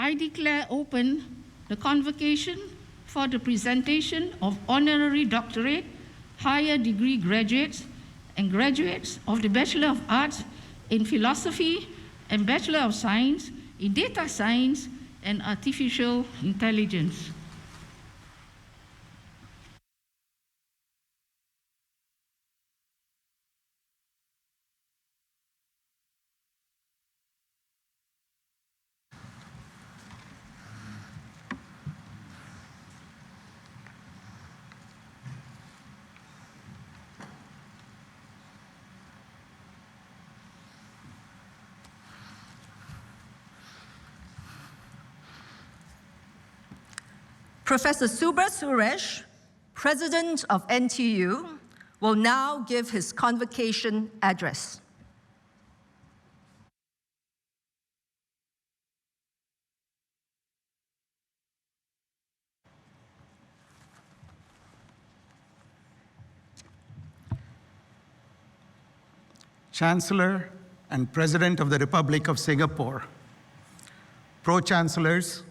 I declare open the convocation for the presentation of honorary doctorate, higher degree graduates, and graduates of the Bachelor of Arts in Philosophy and Bachelor of Science in Data Science and Artificial Intelligence. Professor Subra Suresh, President of NTU, will now give his convocation address. Chancellor and President of the Republic of Singapore, Pro-Chancellors,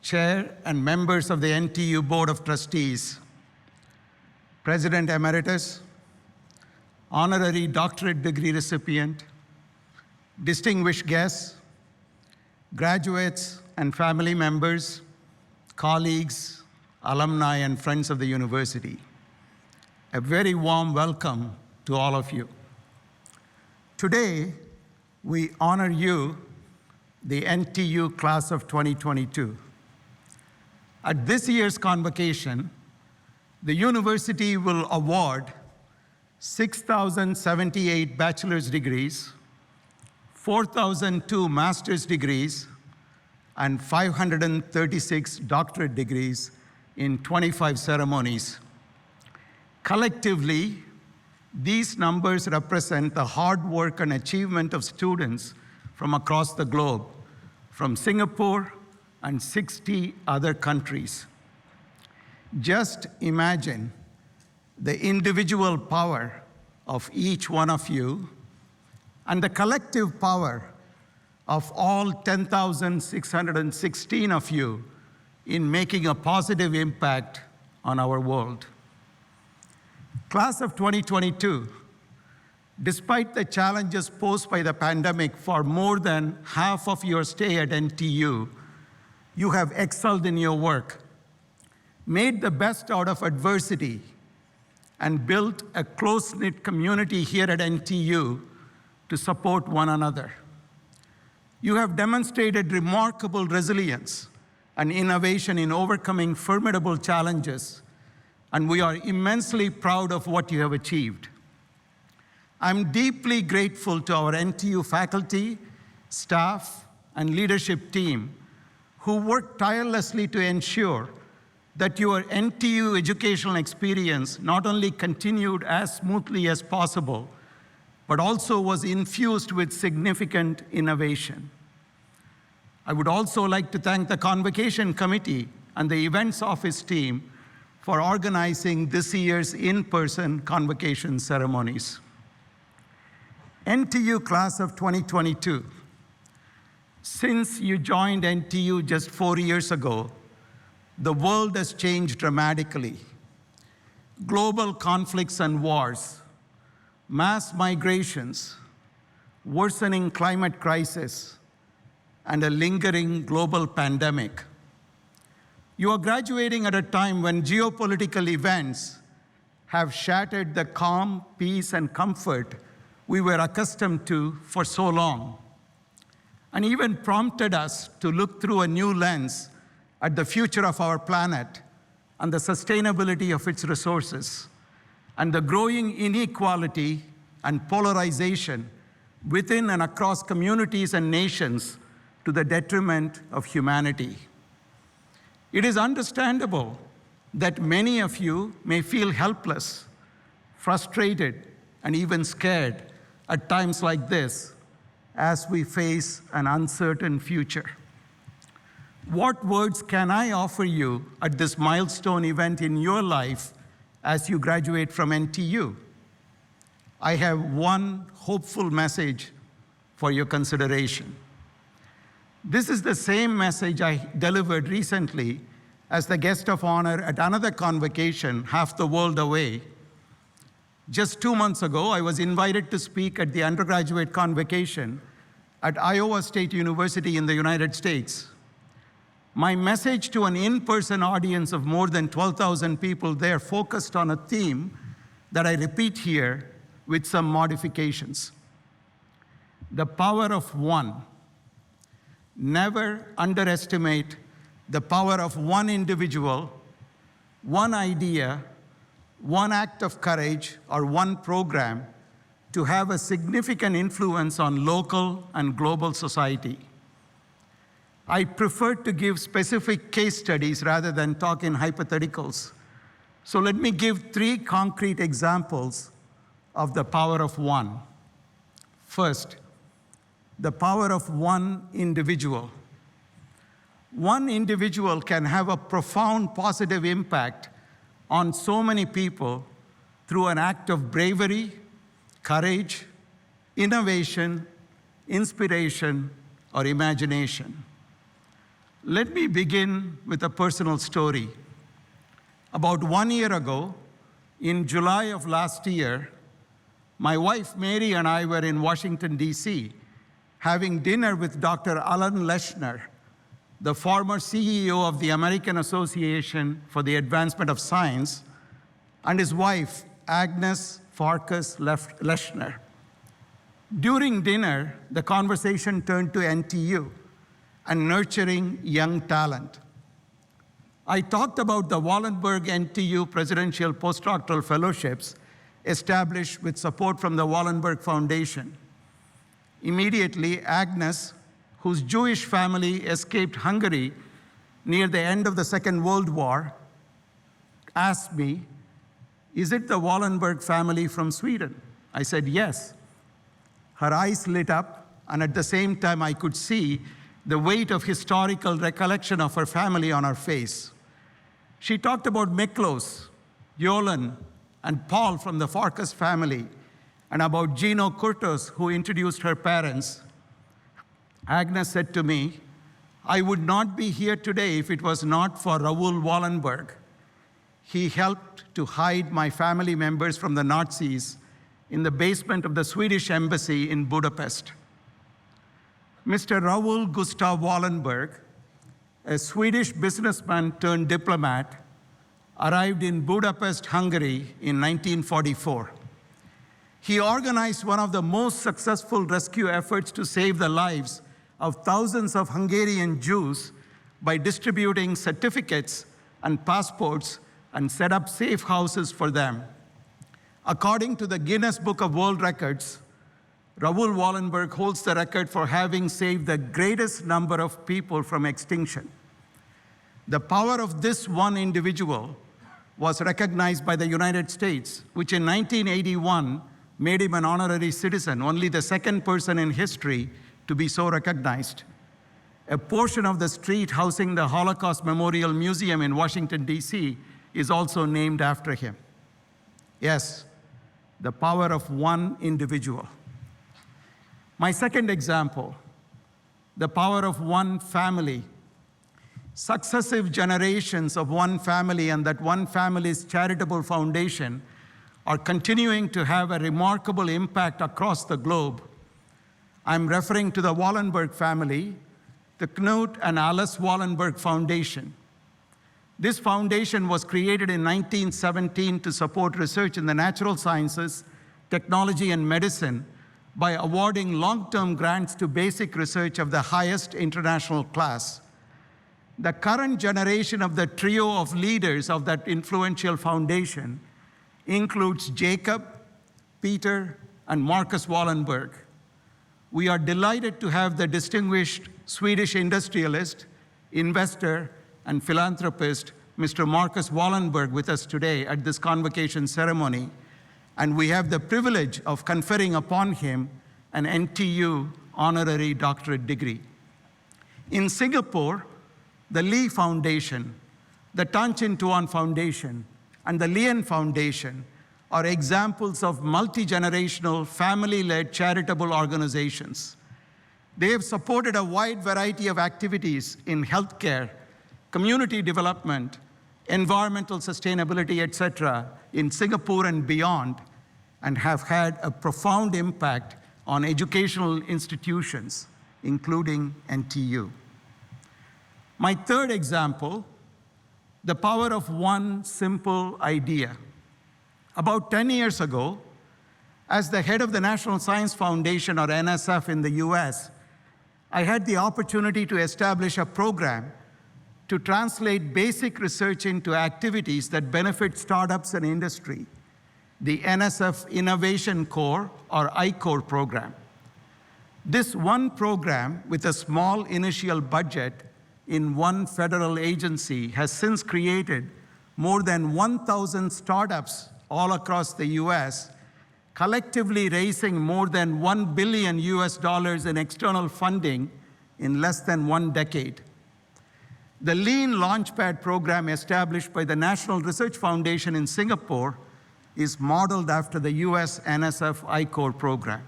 Chair and members of the NTU Board of Trustees, President Emeritus, honorary doctorate degree recipient, distinguished guests, graduates and family members, colleagues, alumni and friends of the university. A very warm welcome to all of you. Today, we honor you, the NTU class of 2022. At this year's convocation, the university will award 6,078 bachelor's degrees, 4,002 master's degrees, and 536 doctorate degrees in 25 ceremonies. Collectively, these numbers represent the hard work and achievement of students from across the globe, from Singapore and 60 other countries. Just imagine the individual power of each one of you and the collective power of all 10,616 of you in making a positive impact on our world. Class of 2022, despite the challenges posed by the pandemic for more than half of your stay at NTU, you have excelled in your work, made the best out of adversity, and built a close-knit community here at NTU to support one another. You have demonstrated remarkable resilience and innovation in overcoming formidable challenges, and we are immensely proud of what you have achieved. I'm deeply grateful to our NTU faculty, staff, and leadership team who worked tirelessly to ensure that your NTU educational experience not only continued as smoothly as possible, but also was infused with significant innovation. I would also like to thank the Convocation Committee and the Events Office team for organizing this year's in-person convocation ceremonies. NTU class of 2022. Since you joined NTU just 4 years ago, the world has changed dramatically. Global conflicts and wars, mass migrations, worsening climate crisis, and a lingering global pandemic. You are graduating at a time when geopolitical events have shattered the calm, peace, and comfort we were accustomed to for so long, and even prompted us to look through a new lens at the future of our planet and the sustainability of its resources, and the growing inequality and polarization within and across communities and nations to the detriment of humanity. It is understandable that many of you may feel helpless, frustrated, and even scared at times like this as we face an uncertain future. What words can I offer you at this milestone event in your life as you graduate from NTU? I have one hopeful message for your consideration. This is the same message I delivered recently as the guest of honor at another convocation half the world away. Just 2 months ago, I was invited to speak at the undergraduate convocation at Iowa State University in the United States. My message to an in-person audience of more than 12,000 people there focused on a theme that I repeat here with some modifications. The power of one. Never underestimate the power of one individual, one idea, one act of courage, or one program to have a significant influence on local and global society. I prefer to give specific case studies rather than talk in hypotheticals. So let me give 3 concrete examples of the power of one. First, the power of one individual. One individual can have a profound positive impact on so many people through an act of bravery, courage, innovation, inspiration, or imagination. Let me begin with a personal story. About 1 year ago, in July of last year, my wife Mary and I were in Washington, D.C., having dinner with Dr. Alan Leshner, the former CEO of the American Association for the Advancement of Science, and his wife, Agnes Farkas Leshner. During dinner, the conversation turned to NTU and nurturing young talent. I talked about the Wallenberg NTU Presidential Postdoctoral Fellowships established with support from the Wallenberg Foundation. Immediately, Agnes, whose Jewish family escaped Hungary near the end of the Second World War, asked me, "Is it the Wallenberg family from Sweden?" I said, "Yes." Her eyes lit up, and at the same time, I could see the weight of historical recollection of her family on her face. She talked about Miklos, Yolan, and Paul from the Farkas family, and about Gino Kurtos, who introduced her parents. Agnes said to me, "I would not be here today if it was not for Raoul Wallenberg. He helped to hide my family members from the Nazis in the basement of the Swedish embassy in Budapest." Mr. Raoul Gustav Wallenberg, a Swedish businessman turned diplomat, arrived in Budapest, Hungary in 1944. He organized one of the most successful rescue efforts to save the lives of thousands of Hungarian Jews by distributing certificates and passports and set up safe houses for them. According to the Guinness Book of World Records, Raoul Wallenberg holds the record for having saved the greatest number of people from extinction. The power of this one individual was recognized by the United States, which in 1981 made him an honorary citizen, only the second person in history to be so recognized. A portion of the street housing the Holocaust Memorial Museum in Washington, D.C. is also named after him. Yes, the power of one individual. My second example, the power of one family. Successive generations of one family and that one family's charitable foundation are continuing to have a remarkable impact across the globe. I'm referring to the Wallenberg family, the Knut and Alice Wallenberg Foundation. This foundation was created in 1917 to support research in the natural sciences, technology, and medicine by awarding long-term grants to basic research of the highest international class. The current generation of the trio of leaders of that influential foundation includes Jacob, Peter, and Marcus Wallenberg. We are delighted to have the distinguished Swedish industrialist, investor, and philanthropist, Mr. Marcus Wallenberg, with us today at this convocation ceremony, and we have the privilege of conferring upon him an NTU honorary doctorate degree. In Singapore, the Lee Foundation, the Tan Chin Tuan Foundation, and the Lien Foundation are examples of multi-generational, family-led charitable organizations. They have supported a wide variety of activities in healthcare, community development, environmental sustainability, etc., in Singapore and beyond, and have had a profound impact on educational institutions, including NTU. My third example, the power of one simple idea. About 10 years ago, as the head of the National Science Foundation, or NSF, in the US, I had the opportunity to establish a program to translate basic research into activities that benefit startups and industry, the NSF Innovation Core, or I-Core program. This one program, with a small initial budget in one federal agency, has since created more than 1,000 startups all across the US, collectively raising more than $1 billion in external funding in less than 1 decade. The Lean Launchpad program, established by the National Research Foundation in Singapore, is modeled after the US NSF I-Core program.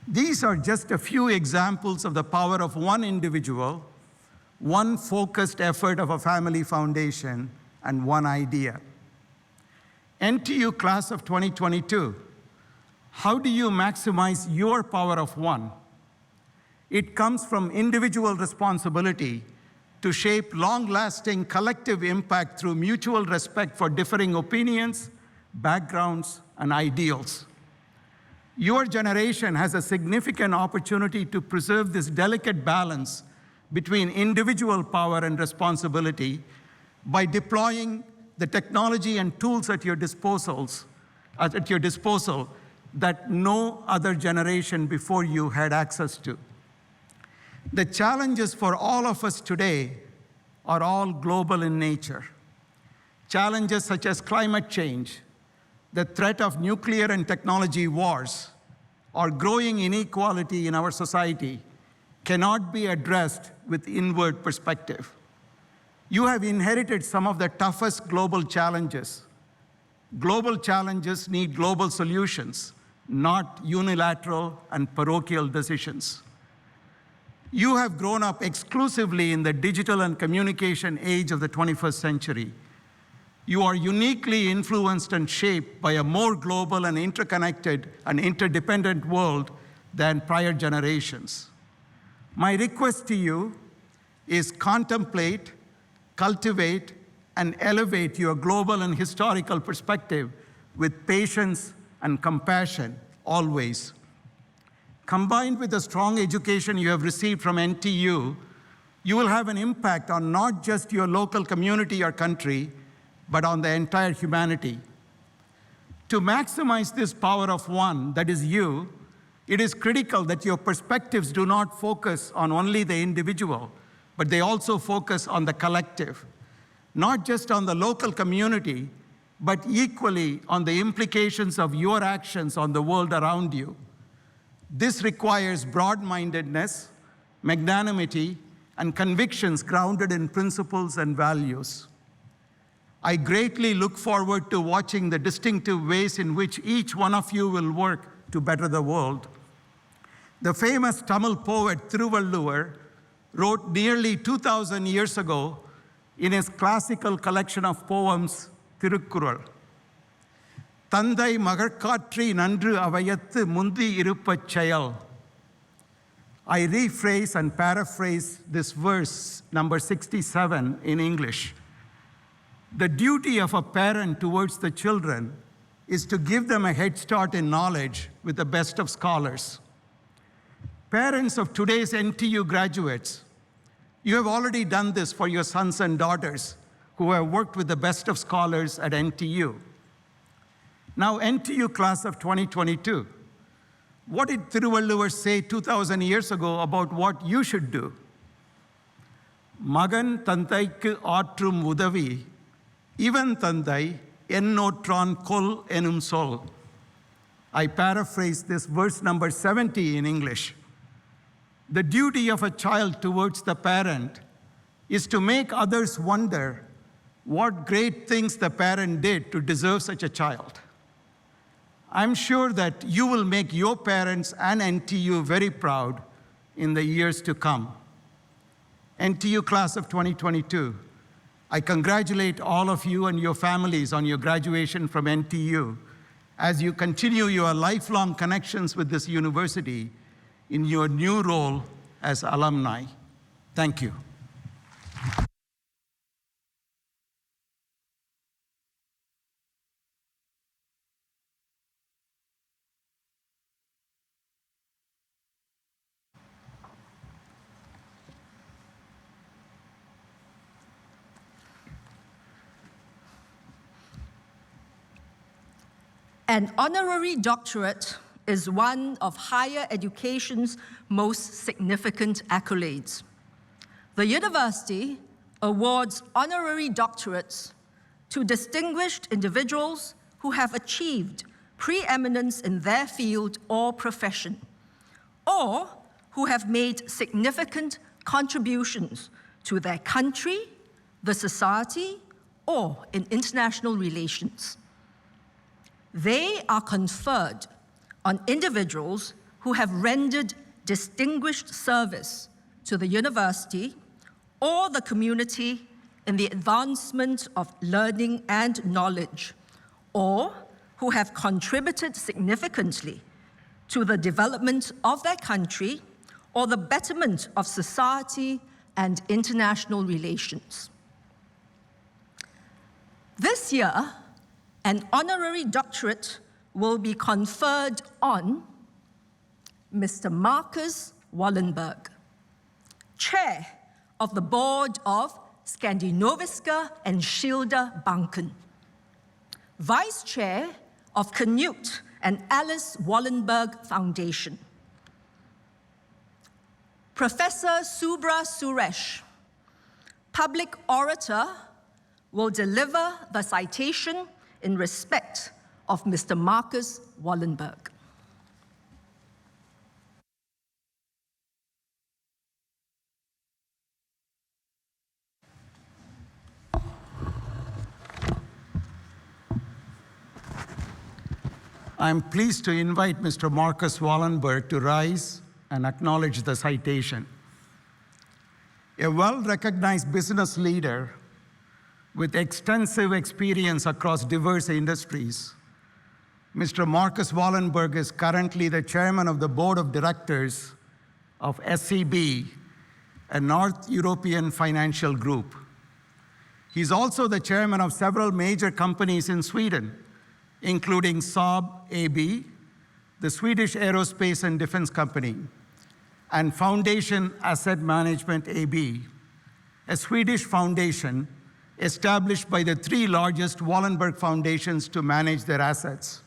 These are just a few examples of the power of one individual, one focused effort of a family foundation, and one idea. NTU class of 2022, how do you maximize your power of one? It comes from individual responsibility to shape long-lasting collective impact through mutual respect for differing opinions, backgrounds, and ideals. Your generation has a significant opportunity to preserve this delicate balance between individual power and responsibility by deploying the technology and tools at your disposal that no other generation before you had access to. The challenges for all of us today are all global in nature. Challenges such as climate change, the threat of nuclear and technology wars, or growing inequality in our society cannot be addressed with inward perspective. You have inherited some of the toughest global challenges. Global challenges need global solutions, not unilateral and parochial decisions. You have grown up exclusively in the digital and communication age of the 21st century. You are uniquely influenced and shaped by a more global and interconnected and interdependent world than prior generations. My request to you is contemplate, cultivate, and elevate your global and historical perspective with patience and compassion always. Combined with the strong education you have received from NTU, you will have an impact on not just your local community or country, but on the entire humanity. To maximize this power of one, that is you, it is critical that your perspectives do not focus on only the individual, but they also focus on the collective, not just on the local community, but equally on the implications of your actions on the world around you. This requires broad-mindedness, magnanimity, and convictions grounded in principles and values. I greatly look forward to watching the distinctive ways in which each one of you will work to better the world. The famous Tamil poet Thiruvalluvar wrote nearly 2,000 years ago in his classical collection of poems, Thirukkural. Tandai magarkatri nandru avayathu mundi iruppach chayal. I rephrase and paraphrase this verse, number 67, in English. The duty of a parent towards the children is to give them a head start in knowledge with the best of scholars. Parents of today's NTU graduates, you have already done this for your sons and daughters who have worked with the best of scholars at NTU. Now, NTU class of 2022, what did Thiruvalluvar say 2,000 years ago about what you should do? Magan tantaikku aatrum udavi, ivan tandai ennotran kol enum sol. I paraphrase this verse number 70 in English. The duty of a child towards the parent is to make others wonder what great things the parent did to deserve such a child. I'm sure that you will make your parents and NTU very proud in the years to come. NTU class of 2022, I congratulate all of you and your families on your graduation from NTU as you continue your lifelong connections with this university in your new role as alumni. Thank you. An honorary doctorate is one of higher education's most significant accolades. The university awards honorary doctorates to distinguished individuals who have achieved preeminence in their field or profession, or who have made significant contributions to their country, the society, or in international relations. They are conferred on individuals who have rendered distinguished service to the university or the community in the advancement of learning and knowledge, or who have contributed significantly to the development of their country or the betterment of society and international relations. This year, an honorary doctorate will be conferred on Mr. Marcus Wallenberg, Chair of the Board of Scandinaviska and Schilder Banken, Vice Chair of Knut and Alice Wallenberg Foundation. Professor Subra Suresh, public orator, will deliver the citation in respect of Mr. Marcus Wallenberg. I'm pleased to invite Mr. Marcus Wallenberg to rise and acknowledge the citation. A well-recognized business leader with extensive experience across diverse industries, Mr. Marcus Wallenberg is currently the chairman of the board of directors of SEB, a North European financial group. He's also the chairman of several major companies in Sweden, including Saab AB, the Swedish aerospace and defense company, and Foundation Asset Management AB, a Swedish foundation established by the three largest Wallenberg foundations to manage their assets.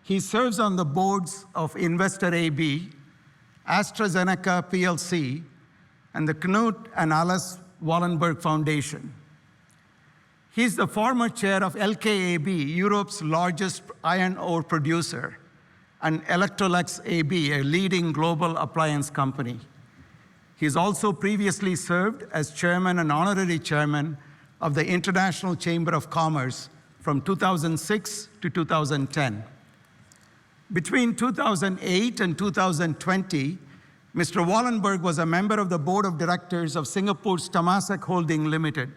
He serves on the boards of Investor AB, AstraZeneca PLC, and the Knut and Alice Wallenberg Foundation. He's the former chair of LKAB, Europe's largest iron ore producer, and Electrolux AB, a leading global appliance company. He's also previously served as chairman and honorary chairman of the International Chamber of Commerce from 2006 to 2010. Between 2008 and 2020, Mr. Wallenberg was a member of the board of directors of Singapore's Temasek Holding Limited.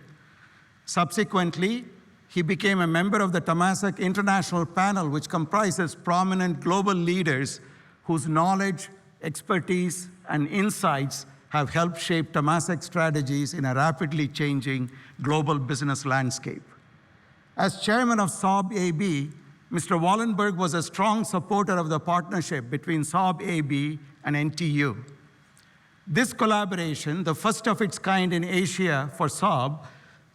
Subsequently, he became a member of the Temasek International Panel, which comprises prominent global leaders whose knowledge, expertise, and insights have helped shape Temasek strategies in a rapidly changing global business landscape. As chairman of Saab AB, Mr. Wallenberg was a strong supporter of the partnership between Saab AB and NTU. This collaboration, the first of its kind in Asia for Saab,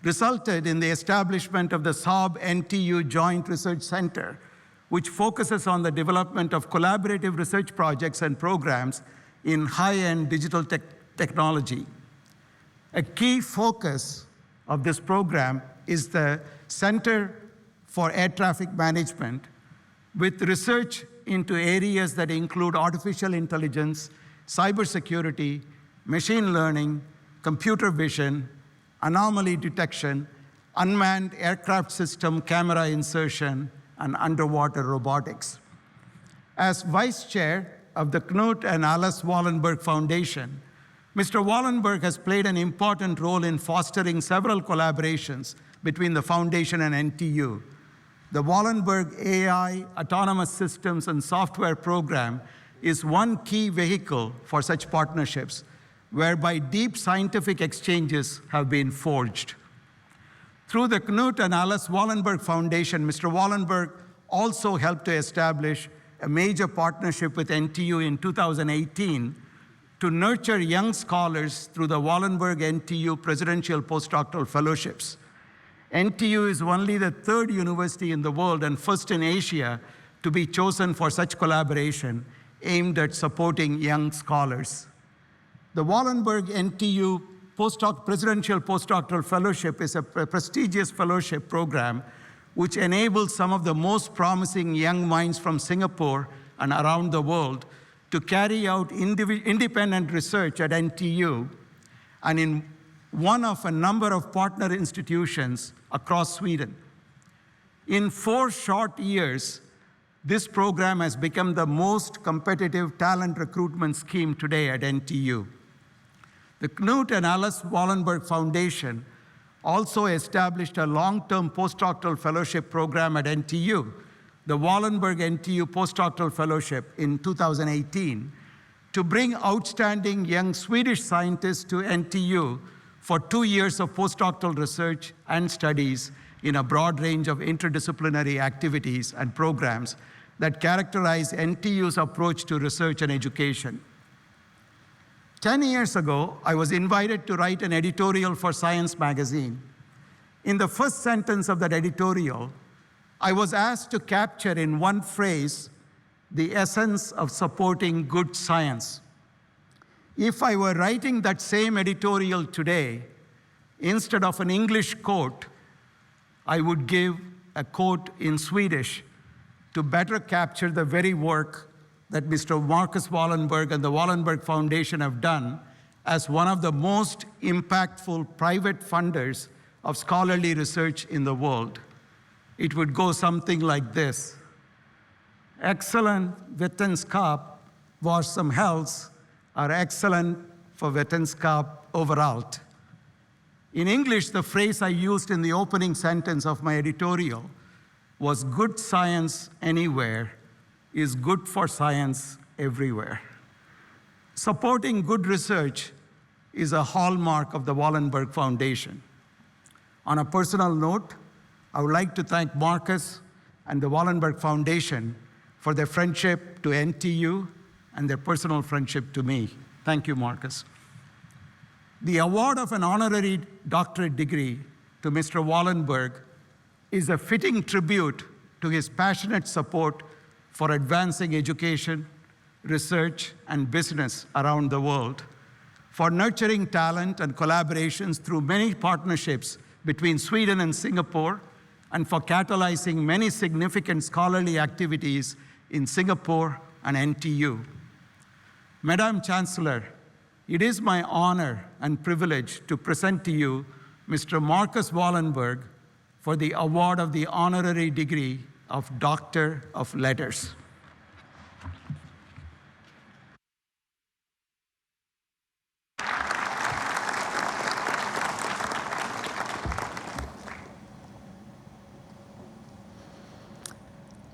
resulted in the establishment of the Saab NTU Joint Research Center, which focuses on the development of collaborative research projects and programs in high-end digital technology. A key focus of this program is the Center for Air Traffic Management, with research into areas that include artificial intelligence, cybersecurity, machine learning, computer vision, anomaly detection, unmanned aircraft system camera insertion, and underwater robotics. As vice chair of the Knut and Alice Wallenberg Foundation, Mr. Wallenberg has played an important role in fostering several collaborations between the foundation and NTU. The Wallenberg AI, Autonomous Systems and Software program is one key vehicle for such partnerships, whereby deep scientific exchanges have been forged. Through the Knut and Alice Wallenberg Foundation, Mr. Wallenberg also helped to establish a major partnership with NTU in 2018 to nurture young scholars through the Wallenberg NTU Presidential Postdoctoral Fellowships. NTU is only the third university in the world and first in Asia to be chosen for such collaboration aimed at supporting young scholars. The Wallenberg NTU Presidential Postdoctoral Fellowship is a prestigious fellowship program which enables some of the most promising young minds from Singapore and around the world to carry out independent research at NTU and in one of a number of partner institutions across Sweden. In 4 short years, this program has become the most competitive talent recruitment scheme today at NTU. The Knut and Alice Wallenberg Foundation also established a long-term postdoctoral fellowship program at NTU, the Wallenberg NTU Postdoctoral Fellowship in 2018, to bring outstanding young Swedish scientists to NTU for 2 years of postdoctoral research and studies in a broad range of interdisciplinary activities and programs that characterize NTU's approach to research and education. 10 years ago, I was invited to write an editorial for Science magazine. In the first sentence of that editorial, I was asked to capture in one phrase the essence of supporting good science. If I were writing that same editorial today, instead of an English quote, I would give a quote in Swedish to better capture the very work that Mr. Marcus Wallenberg and the Wallenberg Foundation have done as one of the most impactful private funders of scholarly research in the world. It would go something like this. Excellent vetenskap var som helst are excellent for vetenskap överallt. In English, the phrase I used in the opening sentence of my editorial was good science anywhere is good for science everywhere. Supporting good research is a hallmark of the Wallenberg Foundation. On a personal note, I would like to thank Marcus and the Wallenberg Foundation for their friendship to NTU and their personal friendship to me. Thank you, Marcus. The award of an honorary doctorate degree to Mr. Wallenberg is a fitting tribute to his passionate support for advancing education, research, and business around the world, for nurturing talent and collaborations through many partnerships between Sweden and Singapore, and for catalyzing many significant scholarly activities in Singapore and NTU. Madam Chancellor, it is my honor and privilege to present to you Mr. Marcus Wallenberg for the award of the honorary degree of Doctor of Letters.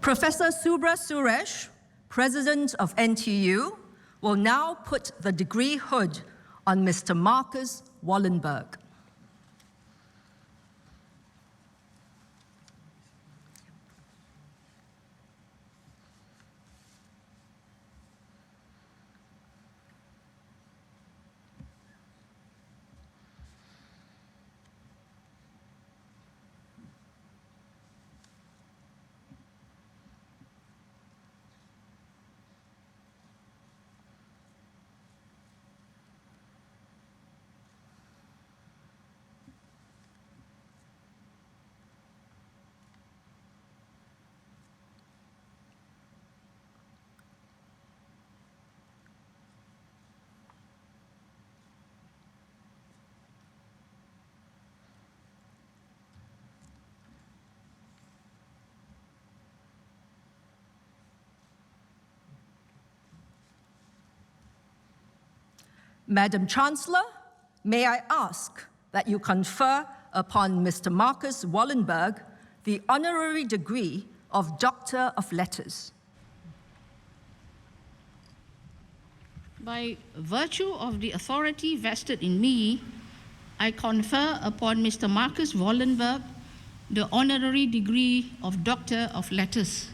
Professor Subra Suresh, President of NTU, will now put the degree hood on Mr. Marcus Wallenberg. Madam Chancellor, may I ask that you confer upon Mr. Marcus Wallenberg the honorary degree of Doctor of Letters. By virtue of the authority vested in me, I confer upon Mr. Marcus Wallenberg the honorary degree of Doctor of Letters.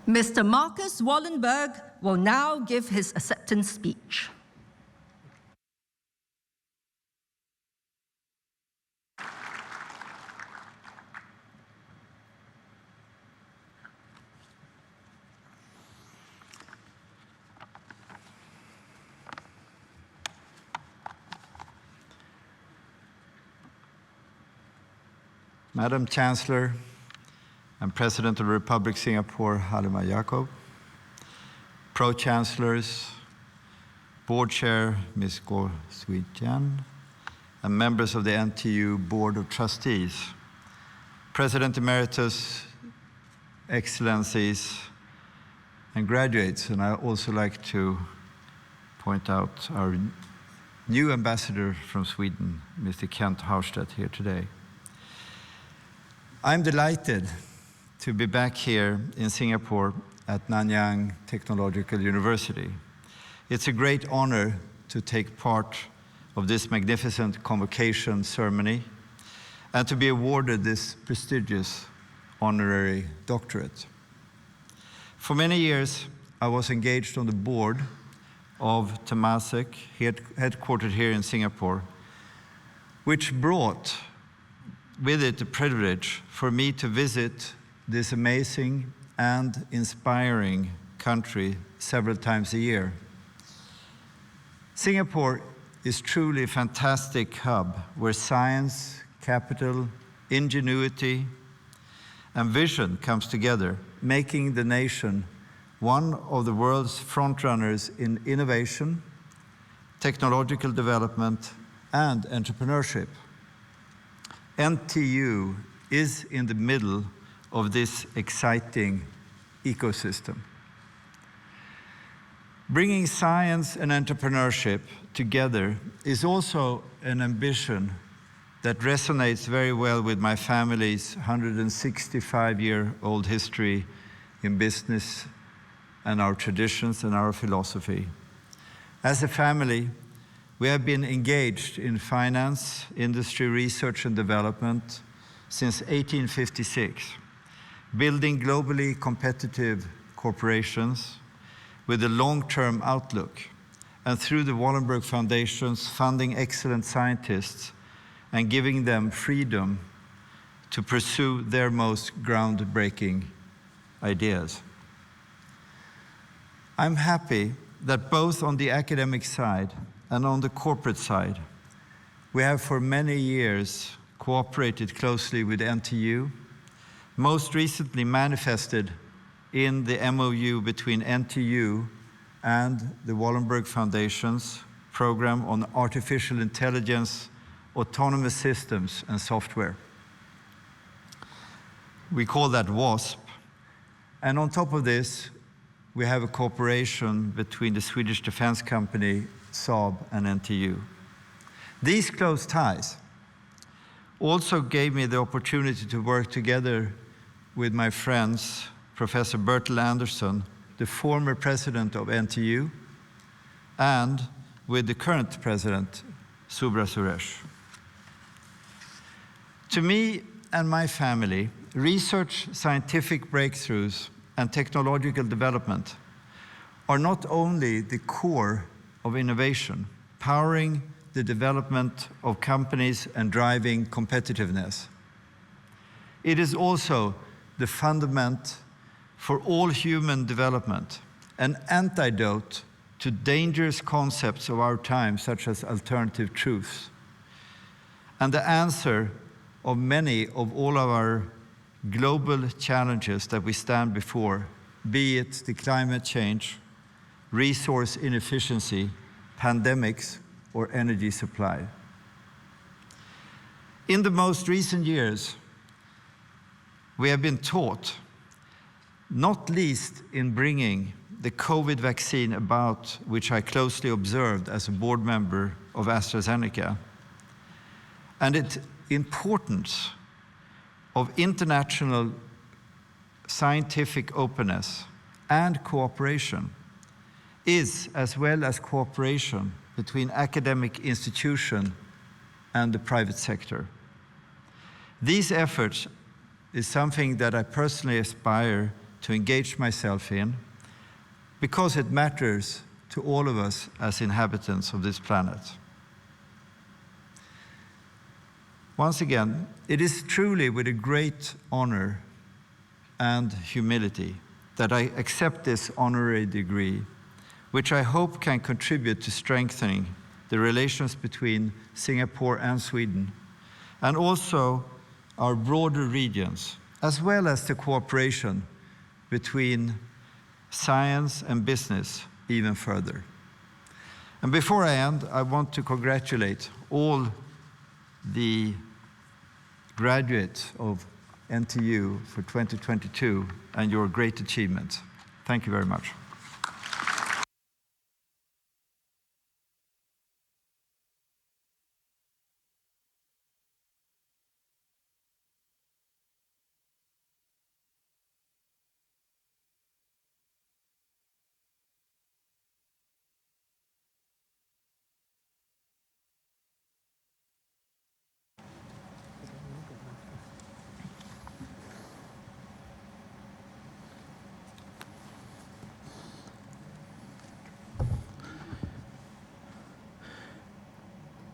Mr. Marcus Wallenberg will now give his acceptance speech. Madam Chancellor and President of the Republic of Singapore, Halima Yacob, Pro-Chancellors, Board Chair, Ms. Goh Swee Jan, and members of the NTU Board of Trustees, President Emeritus, Excellencies, and graduates. And I also like to point out our new ambassador from Sweden, Mr. Kent Haustedt, here today. I'm delighted to be back here in Singapore at Nanyang Technological University. It's a great honor to take part of this magnificent convocation ceremony and to be awarded this prestigious honorary doctorate. For many years, I was engaged on the board of Temasek, headquartered here in Singapore, which brought with it the privilege for me to visit this amazing and inspiring country several times a year. Singapore is truly a fantastic hub where science, capital, ingenuity, and vision comes together, making the nation one of the world's frontrunners in innovation, technological development, and entrepreneurship. NTU is in the middle of this exciting ecosystem. Bringing science and entrepreneurship together is also an ambition that resonates very well with my family's 165-year-old history in business and our traditions and our philosophy. As a family, we have been engaged in finance, industry research and development since 1856, building globally competitive corporations with a long-term outlook, and through the Wallenberg Foundations, funding excellent scientists and giving them freedom to pursue their most groundbreaking ideas. I'm happy that both on the academic side and on the corporate side, we have for many years cooperated closely with NTU, most recently manifested in the MOU between NTU and the Wallenberg Foundation's program on artificial intelligence, autonomous systems, and software. We call that WASP. And on top of this, we have a cooperation between the Swedish defense company Saab and NTU. These close ties also gave me the opportunity to work together with my friends, Professor Bertil Andersson, the former president of NTU, and with the current president, Subra Suresh. To me and my family, research, scientific breakthroughs, and technological development are not only the core of innovation, powering the development of companies and driving competitiveness. It is also the fundament for all human development, an antidote to dangerous concepts of our time, such as alternative truths, and the answer of many of all of our global challenges that we stand before, be it the climate change, resource inefficiency, pandemics, or energy supply. In the most recent years, we have been taught, not least in bringing the COVID vaccine about, which I closely observed as a board member of AstraZeneca, and its importance of international scientific openness and cooperation is, as well as cooperation between academic institutions and the private sector. These efforts is something that I personally aspire to engage myself in because it matters to all of us as inhabitants of this planet. Once again, it is truly with a great honor and humility that I accept this honorary degree, which I hope can contribute to strengthening the relations between Singapore and Sweden, and also our broader regions, as well as the cooperation between science and business even further. And before I end, I want to congratulate all the graduates of NTU for 2022 and your great achievements. Thank you very much.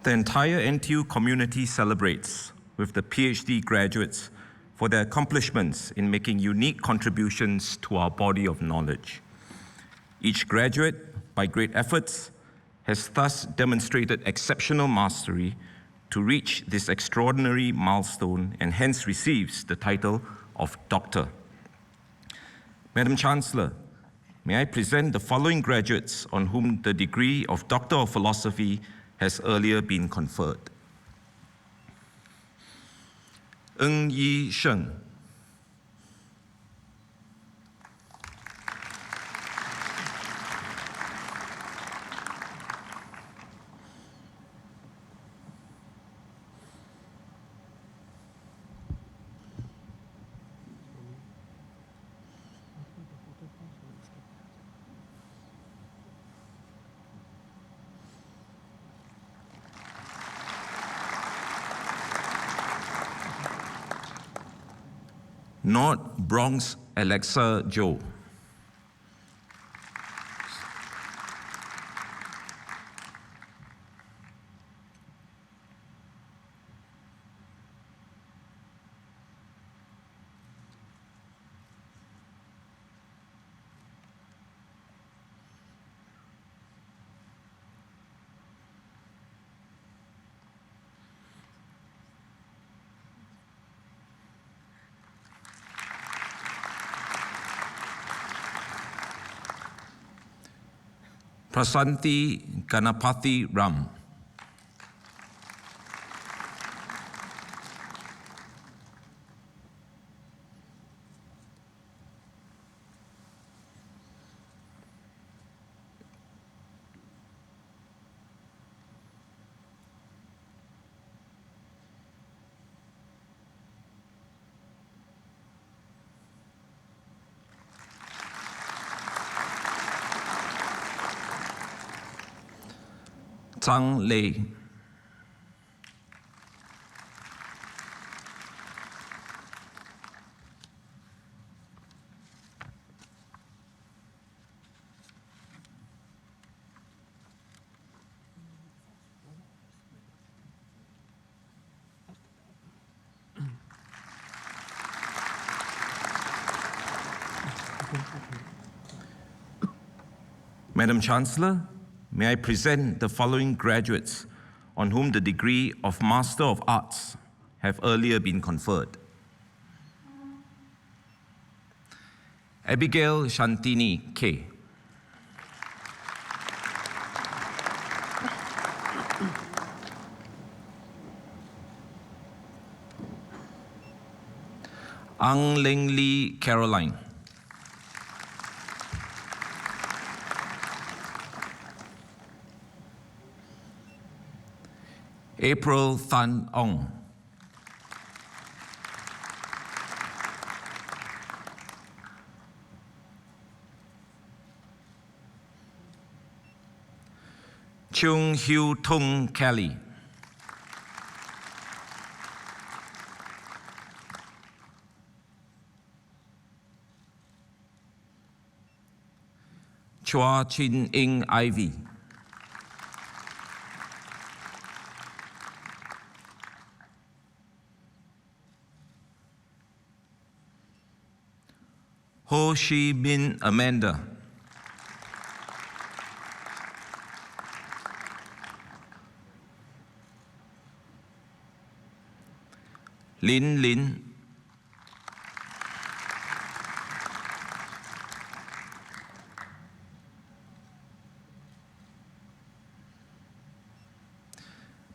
The entire NTU community celebrates with the PhD graduates for their accomplishments in making unique contributions to our body of knowledge. Each graduate, by great efforts, has thus demonstrated exceptional mastery to reach this extraordinary milestone and hence receives the title of Doctor. Madam Chancellor, may I present the following graduates on whom the degree of Doctor of Philosophy has earlier been conferred. Ng Yi Sheng. North Bronx Alexa Joe. Prasanthi Ganapathy Ram. Zhang Lei. Madam Chancellor, may I present the following graduates on whom the degree of Master of Arts have earlier been conferred. Abigail Shantini K. Ang Leng Lee Caroline. April Than Ong. Chung Hyu Tung Kelly. Chua Chin Ing Ivy. Ho Shi Min Amanda. Lin Lin.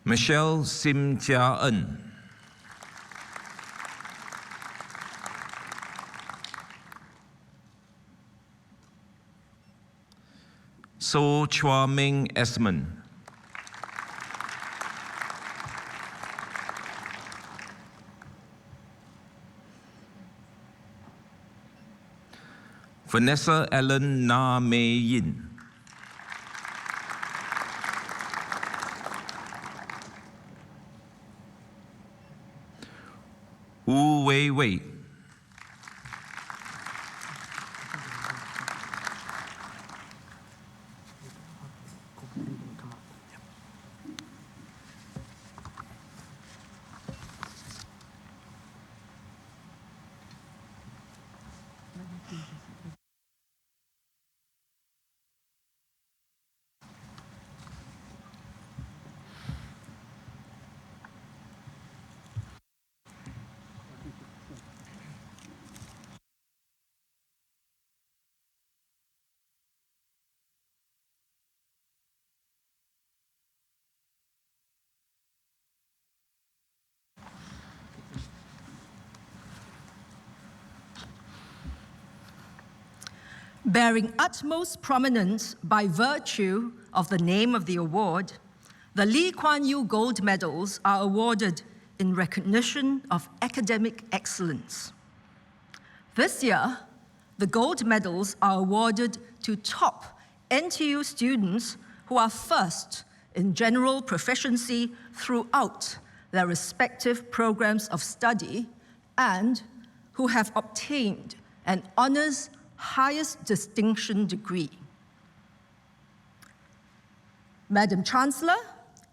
Michelle Sim Chia En. So Chua Ming Esmond. Vanessa Ellen Na Mei Yin. Wu Wei Wei. Bearing utmost prominence by virtue of the name of the award, the Lee Kuan Yew Gold Medals are awarded in recognition of academic excellence. This year, the gold medals are awarded to top NTU students who are first in general proficiency throughout their respective programs of study and who have obtained an honors highest distinction degree. Madam Chancellor,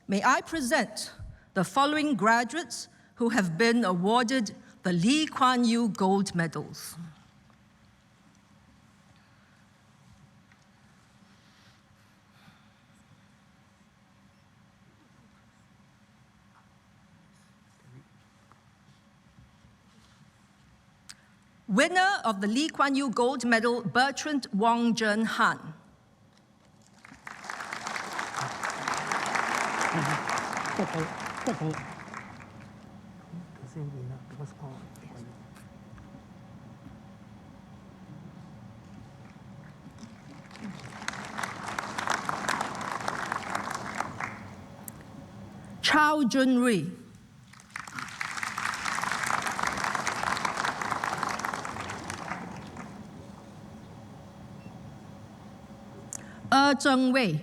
may I present the following graduates who have been awarded the Lee Kuan Yew Gold Medals. Winner of the Lee Kuan Yew Gold Medal, Bertrand Wong Jern Han. Chao Jun Rui. Zheng Wei.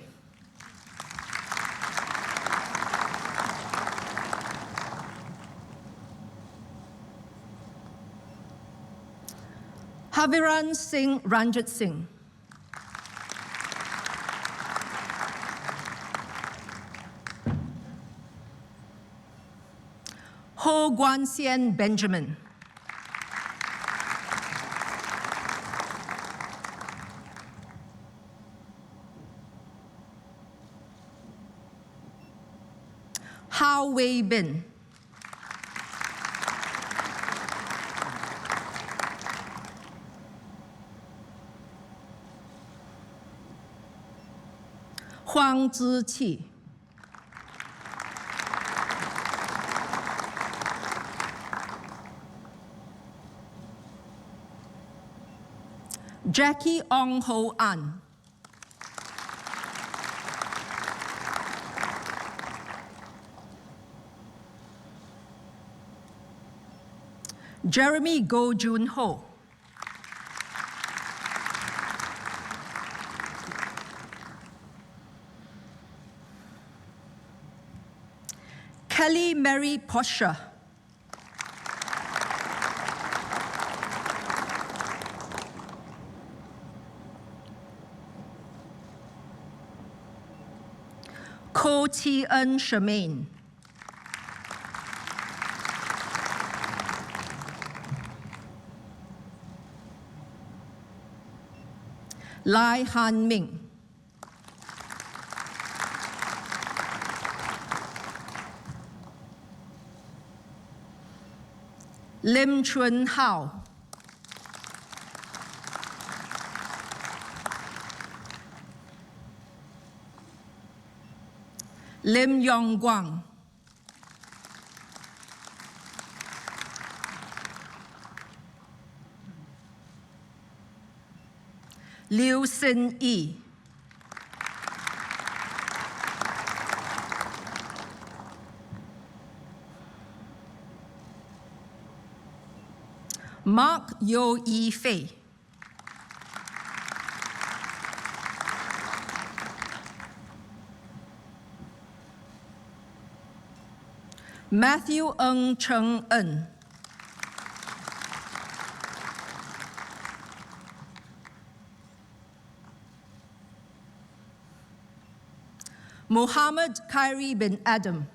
Haviran Singh Ranjit Singh. Ho Guan Xian Benjamin. How Wei Bin. Huang Ziqi. Jackie Ong Ho An. Jeremy Go Jun Ho. Kelly Mary Posher. Ko Ti En Shemaine. Lai Han Ming. Lim Chun Hao. Lim Yong Guang. Liu Sin Yi. Mark Yo Yi Fei. Matthew Ng Cheng En. Muhammad Khairi bin Adam.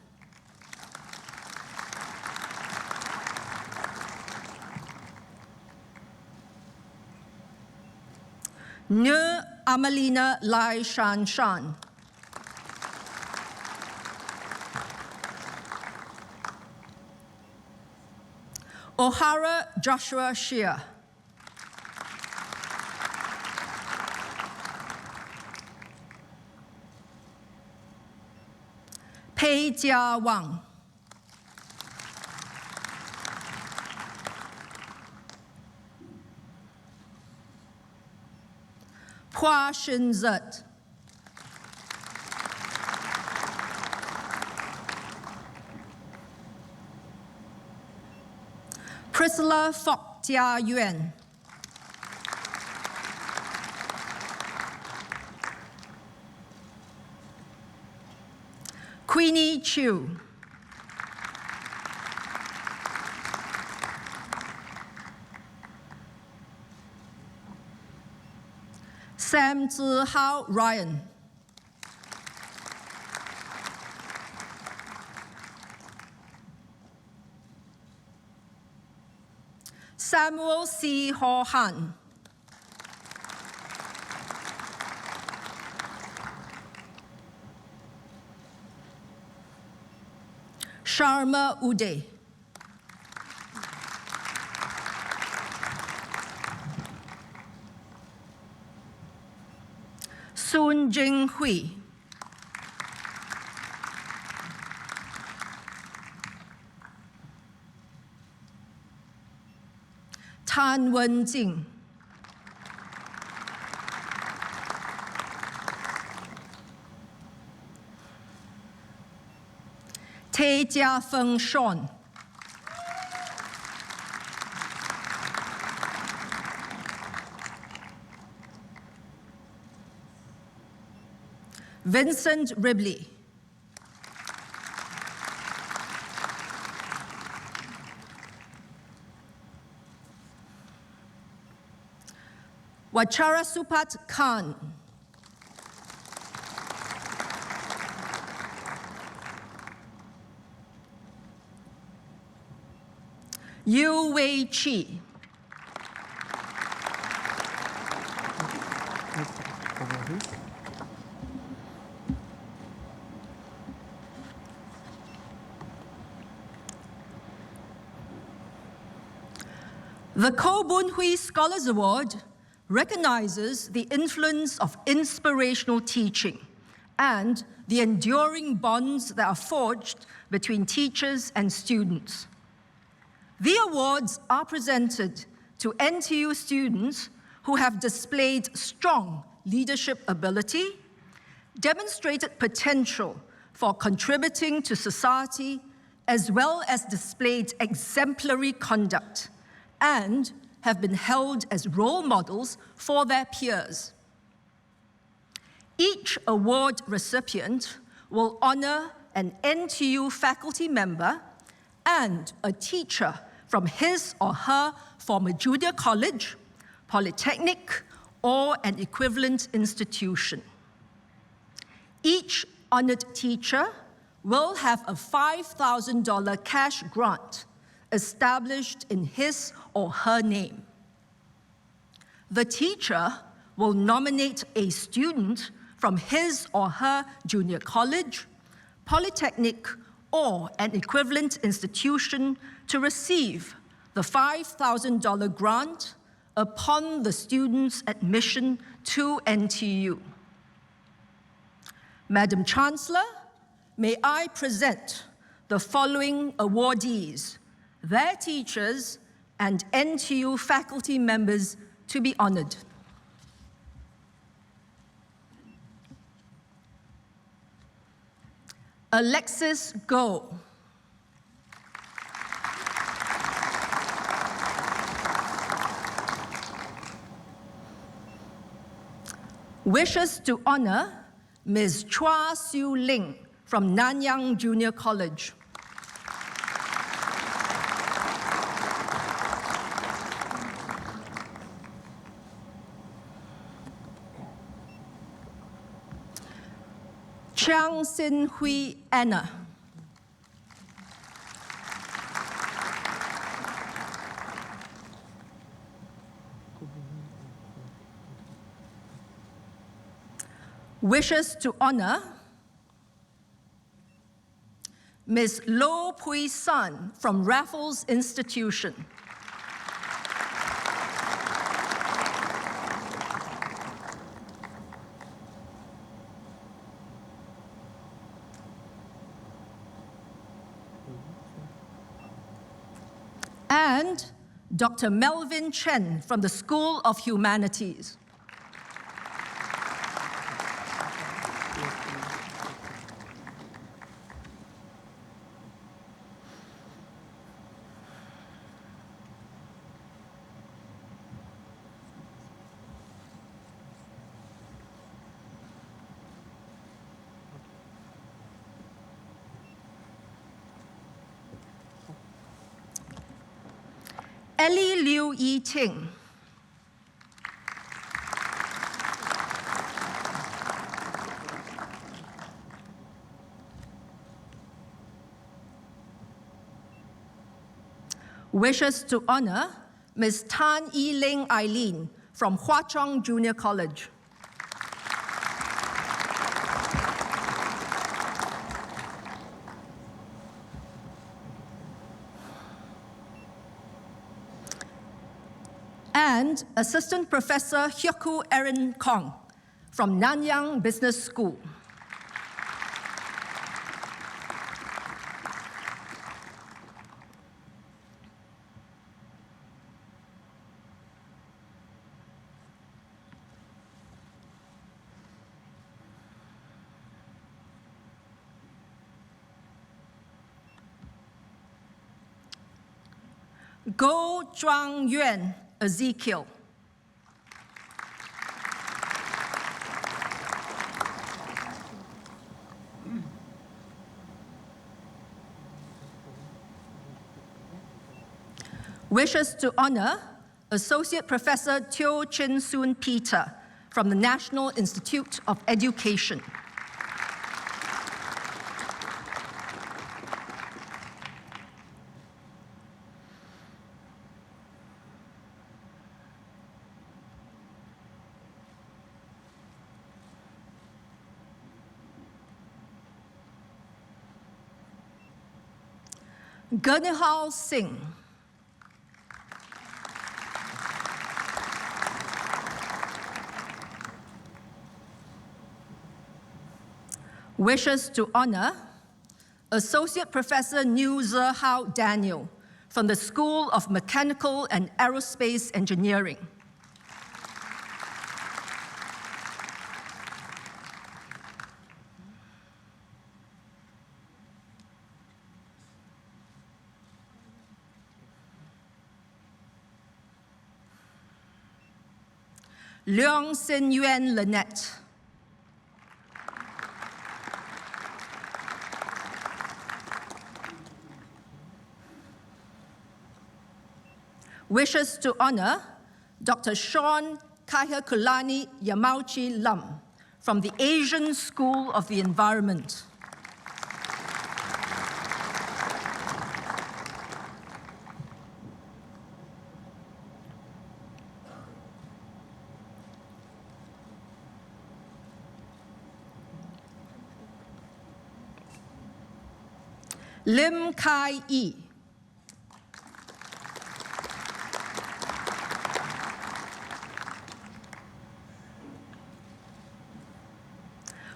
Nge Amelina Lai Shan Shan. O'Hara Joshua Shea. Pei Jia Wang. Hua Shinzet. Priscilla Fok Jia Yuan. Queenie Chu. Sam Zihao Ryan. Samuel C. Ho Han. Sharma Uday. Sun Jing Hui. Tan Wen Jing. Tay Jia Feng Sean. Vincent Ribley. Wachara Supat Khan. Yu Wei Chi. The Ko Boon Hui Scholars Award recognizes the influence of inspirational teaching and the enduring bonds that are forged between teachers and students. The awards are presented to NTU students who have displayed strong leadership ability, demonstrated potential for contributing to society, as well as displayed exemplary conduct, and have been held as role models for their peers. Each award recipient will honor an NTU faculty member and a teacher from his or her former junior college, polytechnic, or an equivalent institution. Each honored teacher will have a $5,000 cash grant established in his or her name. The teacher will nominate a student from his or her junior college, polytechnic, or an equivalent institution to receive the $5,000 grant upon the student's admission to NTU. Madam Chancellor, may I present the following awardees, their teachers, and NTU faculty members to be honored. Alexis Go. Wishes to honor Ms. Chua Siu Ling from Nanyang Junior College. Chiang Sin Hui Anna. Wishes to honor Ms. Lo Pui San from Raffles Institution. And Dr. Melvin Chen from the School of Humanities. Ellie Liu Yi Ting. Wishes to honor Ms. Tan Yi Ling Eileen from Hwa Chong Junior College. And Assistant Professor Hyoku Erin Kong from Nanyang Business School. Go Zhuang Yuan Ezekiel. Wishes to honor Associate Professor Teo Chin Soon Peter from the National Institute of Education. Gurnihal Singh. wishes to honor Associate Professor Niu Zehao Daniel from the School of Mechanical and Aerospace Engineering. Leong Sin Yuan Lynette. Wishes to honor Dr. Sean Kahikulani Yamauchi Lam from the Asian School of the Environment. Lim Kai Yi.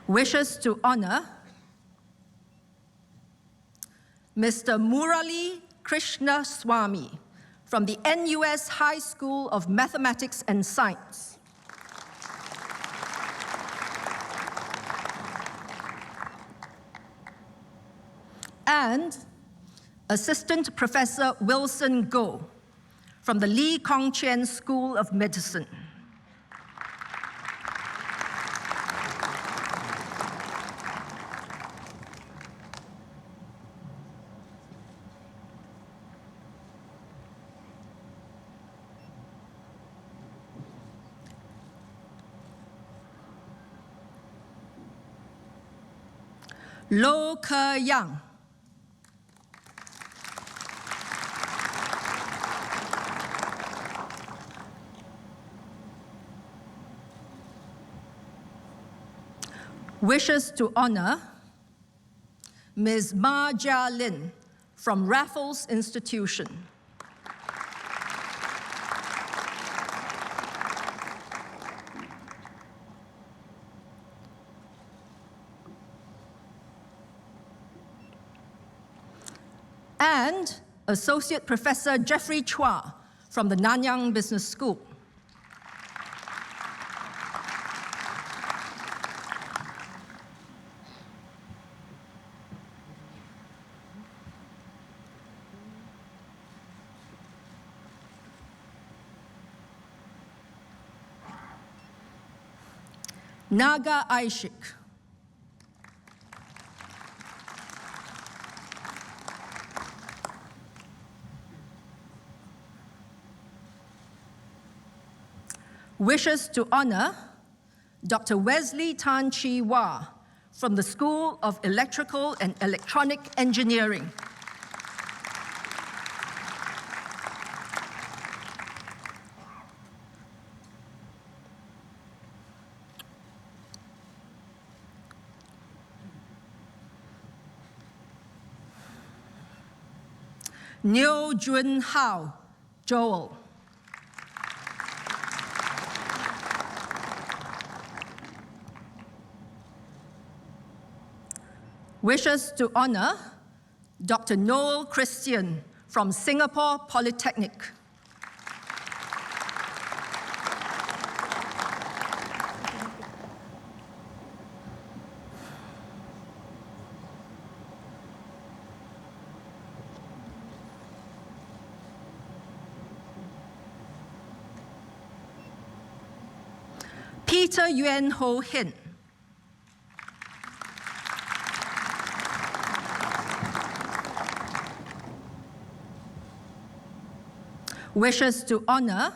Wishes to honor Mr. Murali Krishna Swami from the NUS High School of Mathematics and Science. And Assistant Professor Wilson Goh from the Lee Kong Chian School of Medicine. Lo Ke Yang. Wishes to honor Ms. Ma Jia Lin from Raffles Institution. And Associate Professor Jeffrey Chua from the Nanyang Business School. Naga Aishik. Wishes to honor Dr. Wesley Tan Chi Wah from the School of Electrical and Electronic Engineering. Neo Jun Hao, Joel. Wishes to honor Dr. Noel Christian from Singapore Polytechnic. Peter Yuan Ho Hin. Wishes to honor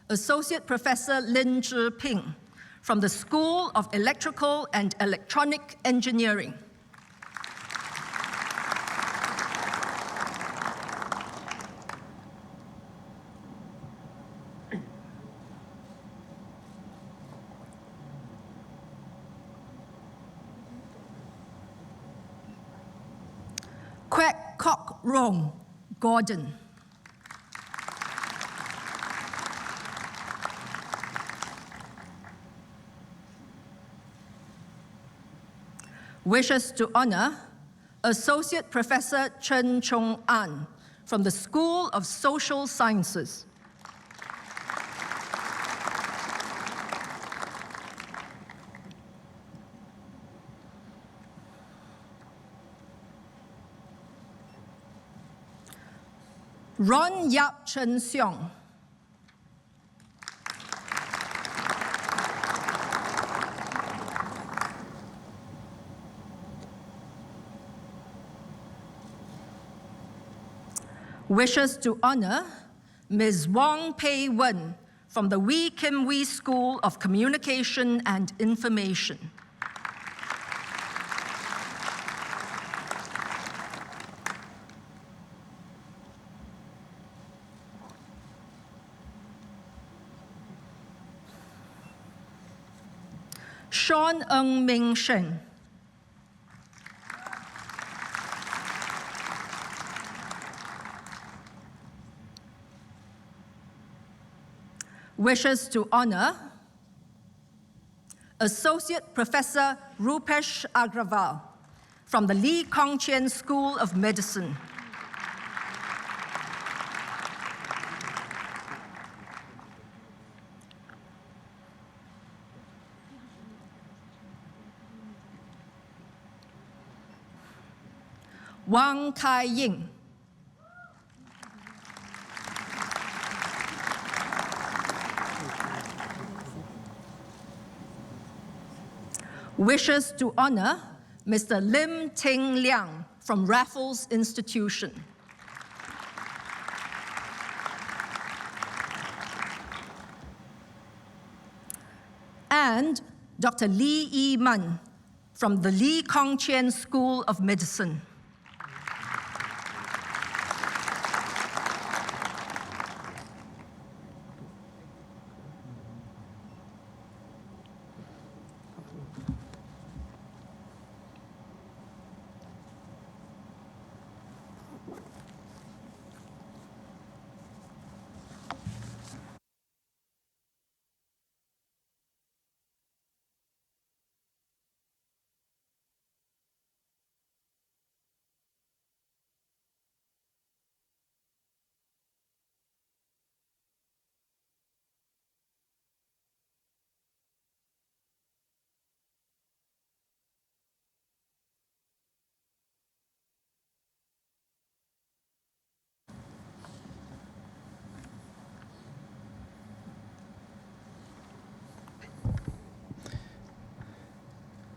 Associate Professor Lin Zhi Ping from the School of Electrical and Electronic Engineering. Kwek Kok Rong, Gordon. wishes to honor Associate Professor Chen Chong An from the School of Social Sciences. Ron Yap Chen Seong. Wishes to honor Ms. Wong Pei Wen from the Wee Kim Wee School of Communication and Information. Sean Ng Ming Shen. Wishes to honor Associate Professor Rupesh Agrawal from the Lee Kong Chian School of Medicine. Wang Kai Ying. Wishes to honor Mr. Lim Ting Liang from Raffles Institution. And Dr. Lee Yi Man from the Lee Kong Chian School of Medicine.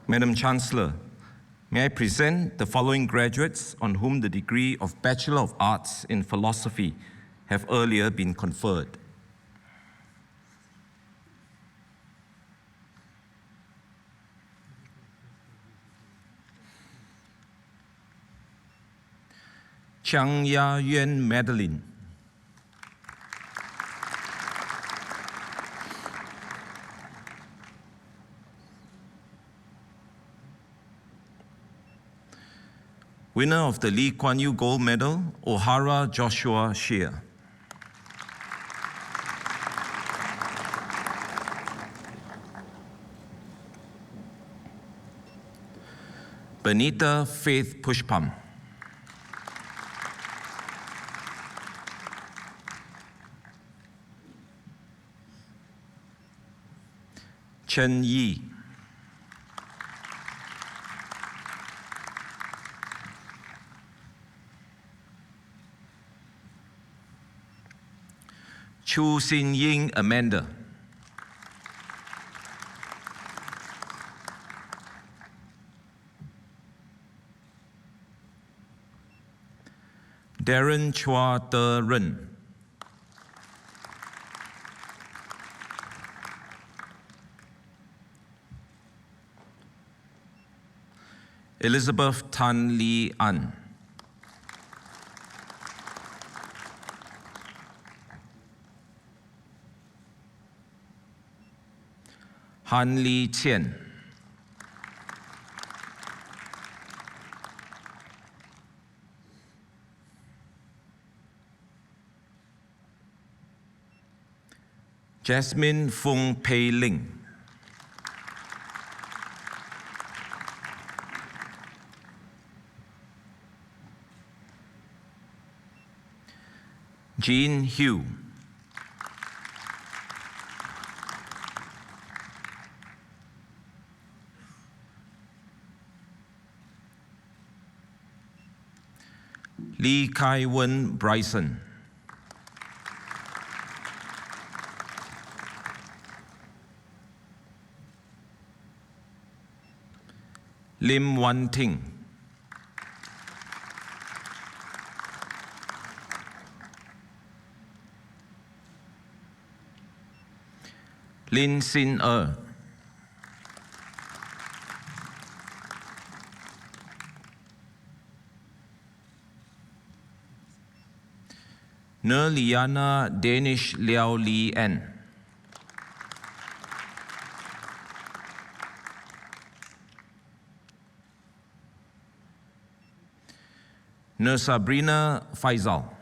Madam Chancellor, may I present the following graduates on whom the degree of Bachelor of Arts in Philosophy have earlier been conferred. Chiang Ya Yuan Madeline. Winner of the Lee Kuan Yew Gold Medal, O'Hara Joshua Shear. Benita Faith Pushpam. Chen Yi. Chu Sin Ying Amanda. Darren Chua Te Ren. Elizabeth Tan Lee An. Han Li Qian. Jasmine Fung Pei Ling. Jean Hugh. Lee Kai-wen Bryson. Lim Wan Ting. Lin Sin Liana Danish Liao Li En. Sabrina Faisal.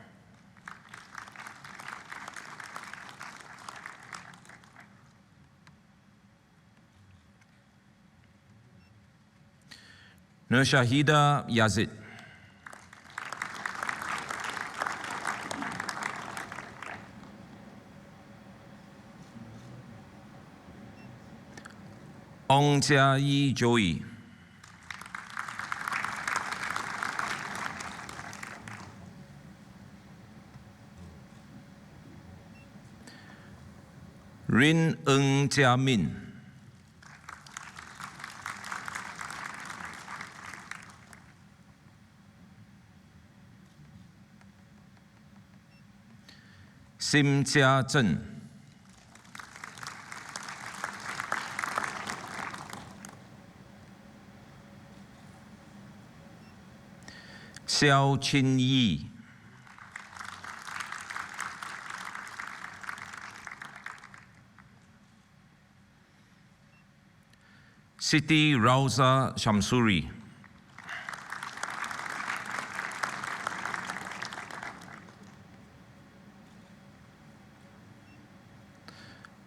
Shahida Yazid. Ong Jia Yi Joey. Rin Ng Jia Min. Sim Jia Zhen. Xiao Qin Yi. Siti Rauza Shamsuri.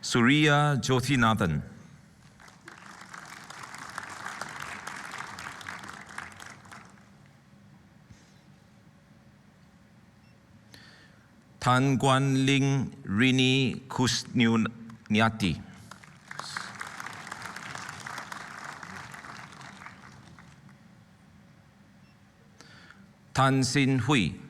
Surya Jyotinathan. Tan Guan Ling Rini Kusnyati. Tan Sin Hui.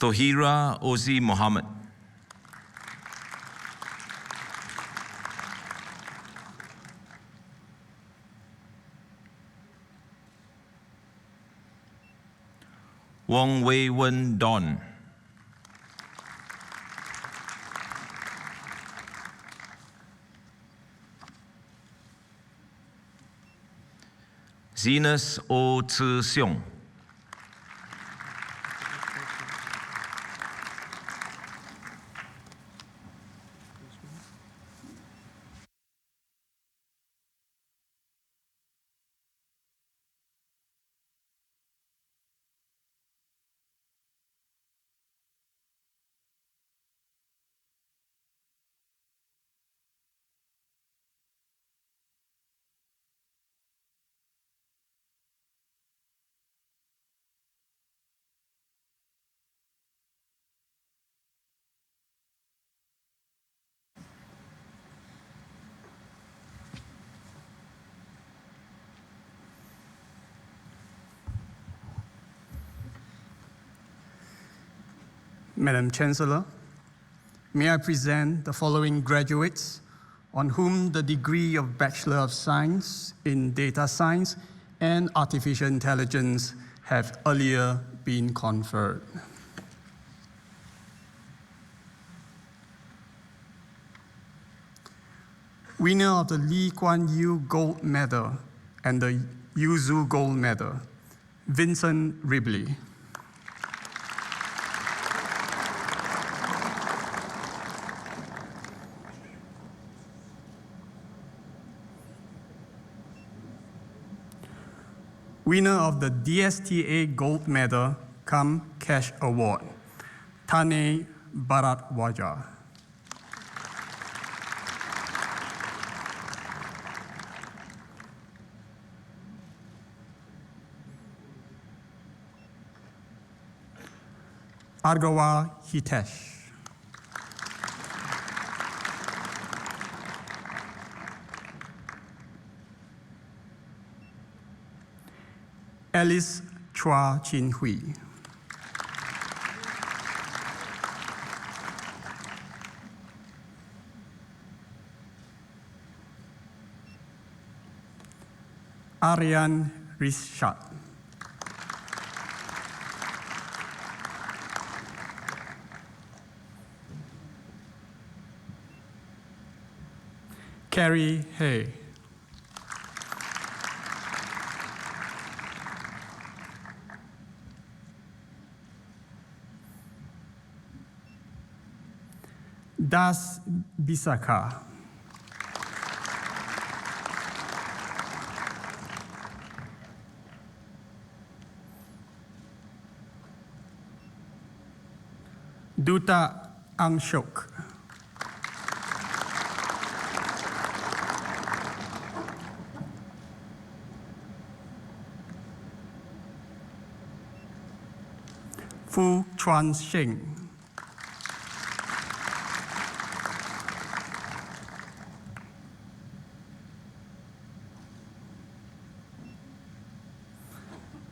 Tohira Ozi Mohammed. Wong Wei Wen Don. Zenas O Tzu Seong. Madam Chancellor, may I present the following graduates on whom the degree of Bachelor of Science in Data Science and Artificial Intelligence have earlier been conferred. Winner of the Lee Kuan Yew Gold Medal and the Yuzu Gold Medal, Vincent Ribley. Winner of the DSTA Gold Medal cum Cash Award, Tanay Bharadwaja. Argawa Hitesh. Alice Chua Chin Hui. Aryan Rishad. Carrie Hay. Das Bisaka. Duta Angshok. Fu Chuan Sheng.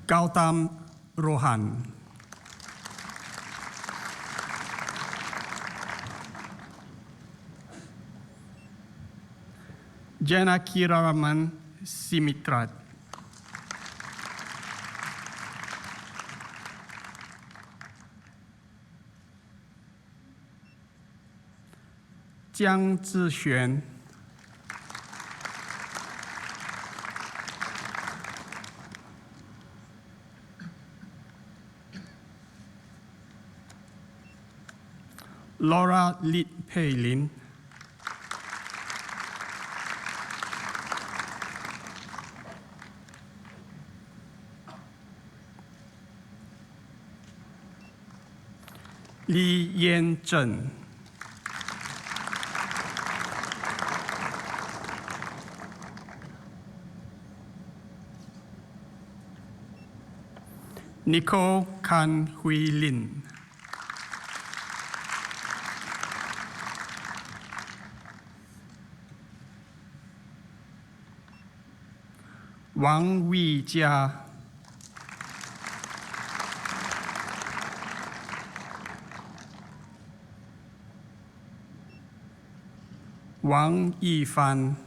Gautam Rohan. Janakiraman Simitrat. Jiang Zixuan. Laura Lit Pei Lin. Li Yan Zheng. Nicole Kan Hui Lin. Wang Weijia. Wang Yifan.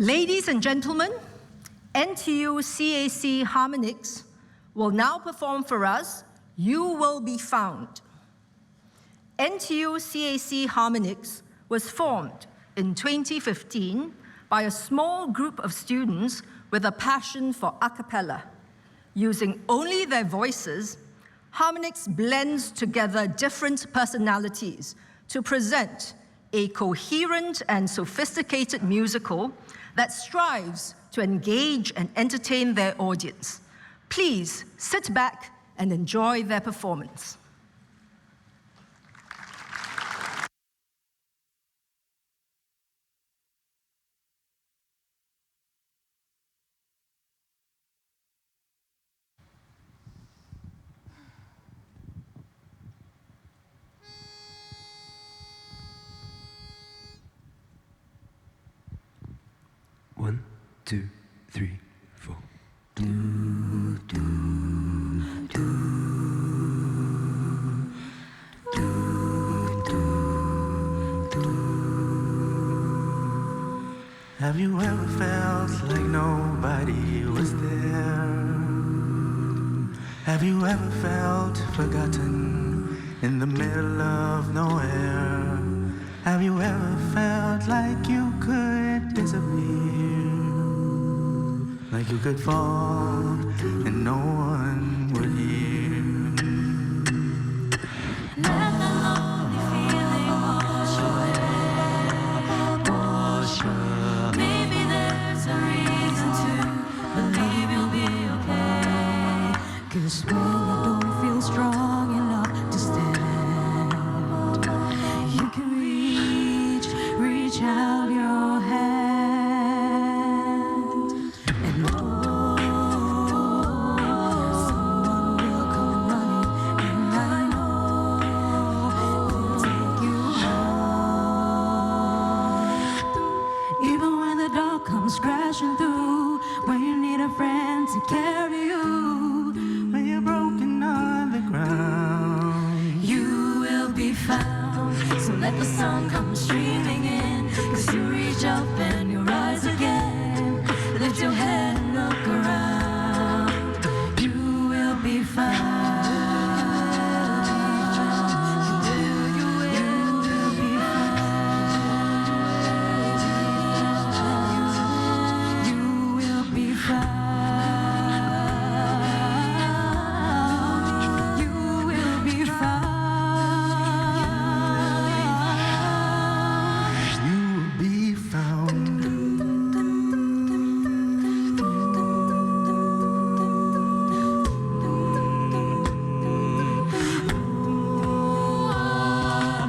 Ladies and gentlemen, NTU CAC Harmonics will now perform for us You Will Be Found. NTU CAC Harmonics was formed in 2015 by a small group of students with a passion for a cappella. Using only their voices, Harmonics blends together different personalities to present a coherent and sophisticated musical that strives to engage and entertain their audience. Please sit back and enjoy their performance. One, two, three, four. Have you ever felt like nobody was there? Have you ever felt forgotten in the middle of nowhere? Have you ever felt like you could disappear. Like you could fall and no one would hear. Let the lonely feeling wash away. Maybe there's a reason to believe you'll be okay. 'Cause when you don't feel strong enough to stand, you can reach out your hand. And someone will come running, and I know it'll take you home. Even when the dark comes crashing through, when you need a friend to carry you, When you're broken on the ground, you will be found. So let the sun come streaming in, 'cause you reach up and you rise again. Lift your head and look around. You will be found. You will be found. You will be found. You will be found. you will be found.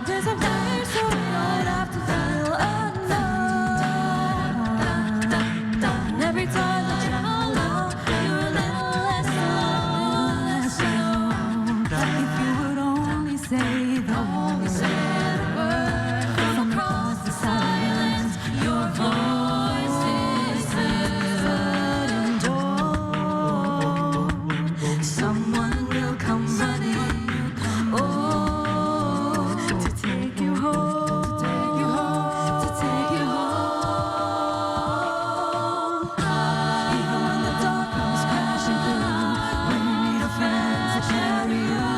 There's a place so we don't have to feel alone. Every time that you're alone, you're a little less alone. If you would only say the word from across the silence, your voice is heard. And someone will come running. Oh, to take you home, to take you home, to take you home. Even when the dark comes crashing through, when you need a friend to carry you,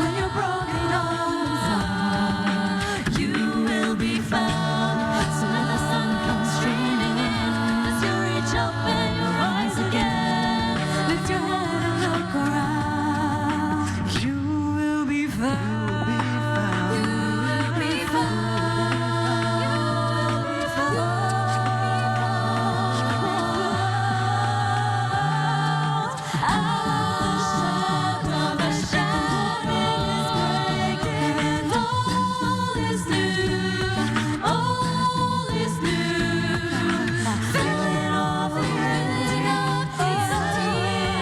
when you're broken on inside, you will be found. So let the sun come streaming in, as you reach up and you rise again. Lift your head and look around. You will be found. You will be found. You will be found. The shadow is breaking and all is new. All is new. Feeling off the ending of the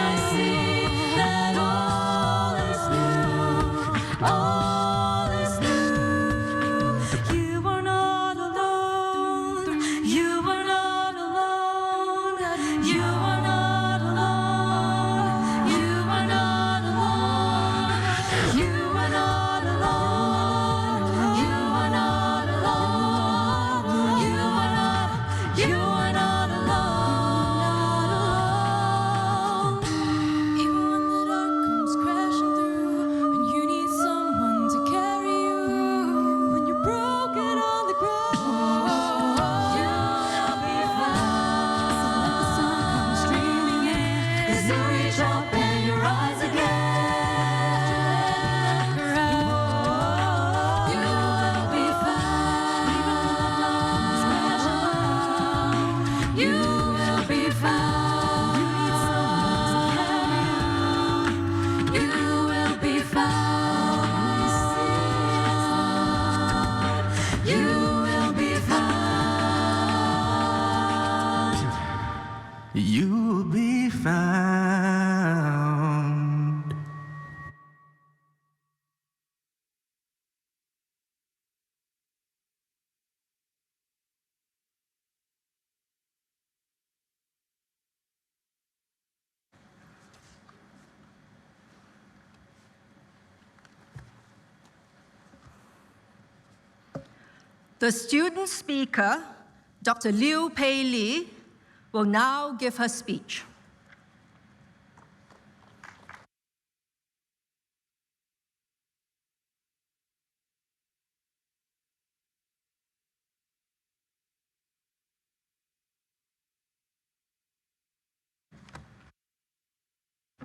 I see that all is new. All is new. You are not alone. You are not alone. You are not alone. You are not alone. You are not alone. You are not alone. You are not. You are not alone. Even when the dark comes crashing through, and you need someone to carry you, when you're broken on the ground, you will be found. So let the sun come streaming in, as you reach up and you rise again. You will be found. Even when the dark comes crashing through, you will be found. You need someone to carry you. You will be found. You will be found. You will be found. The student speaker, Dr. Liu Pei Li, will now give her speech.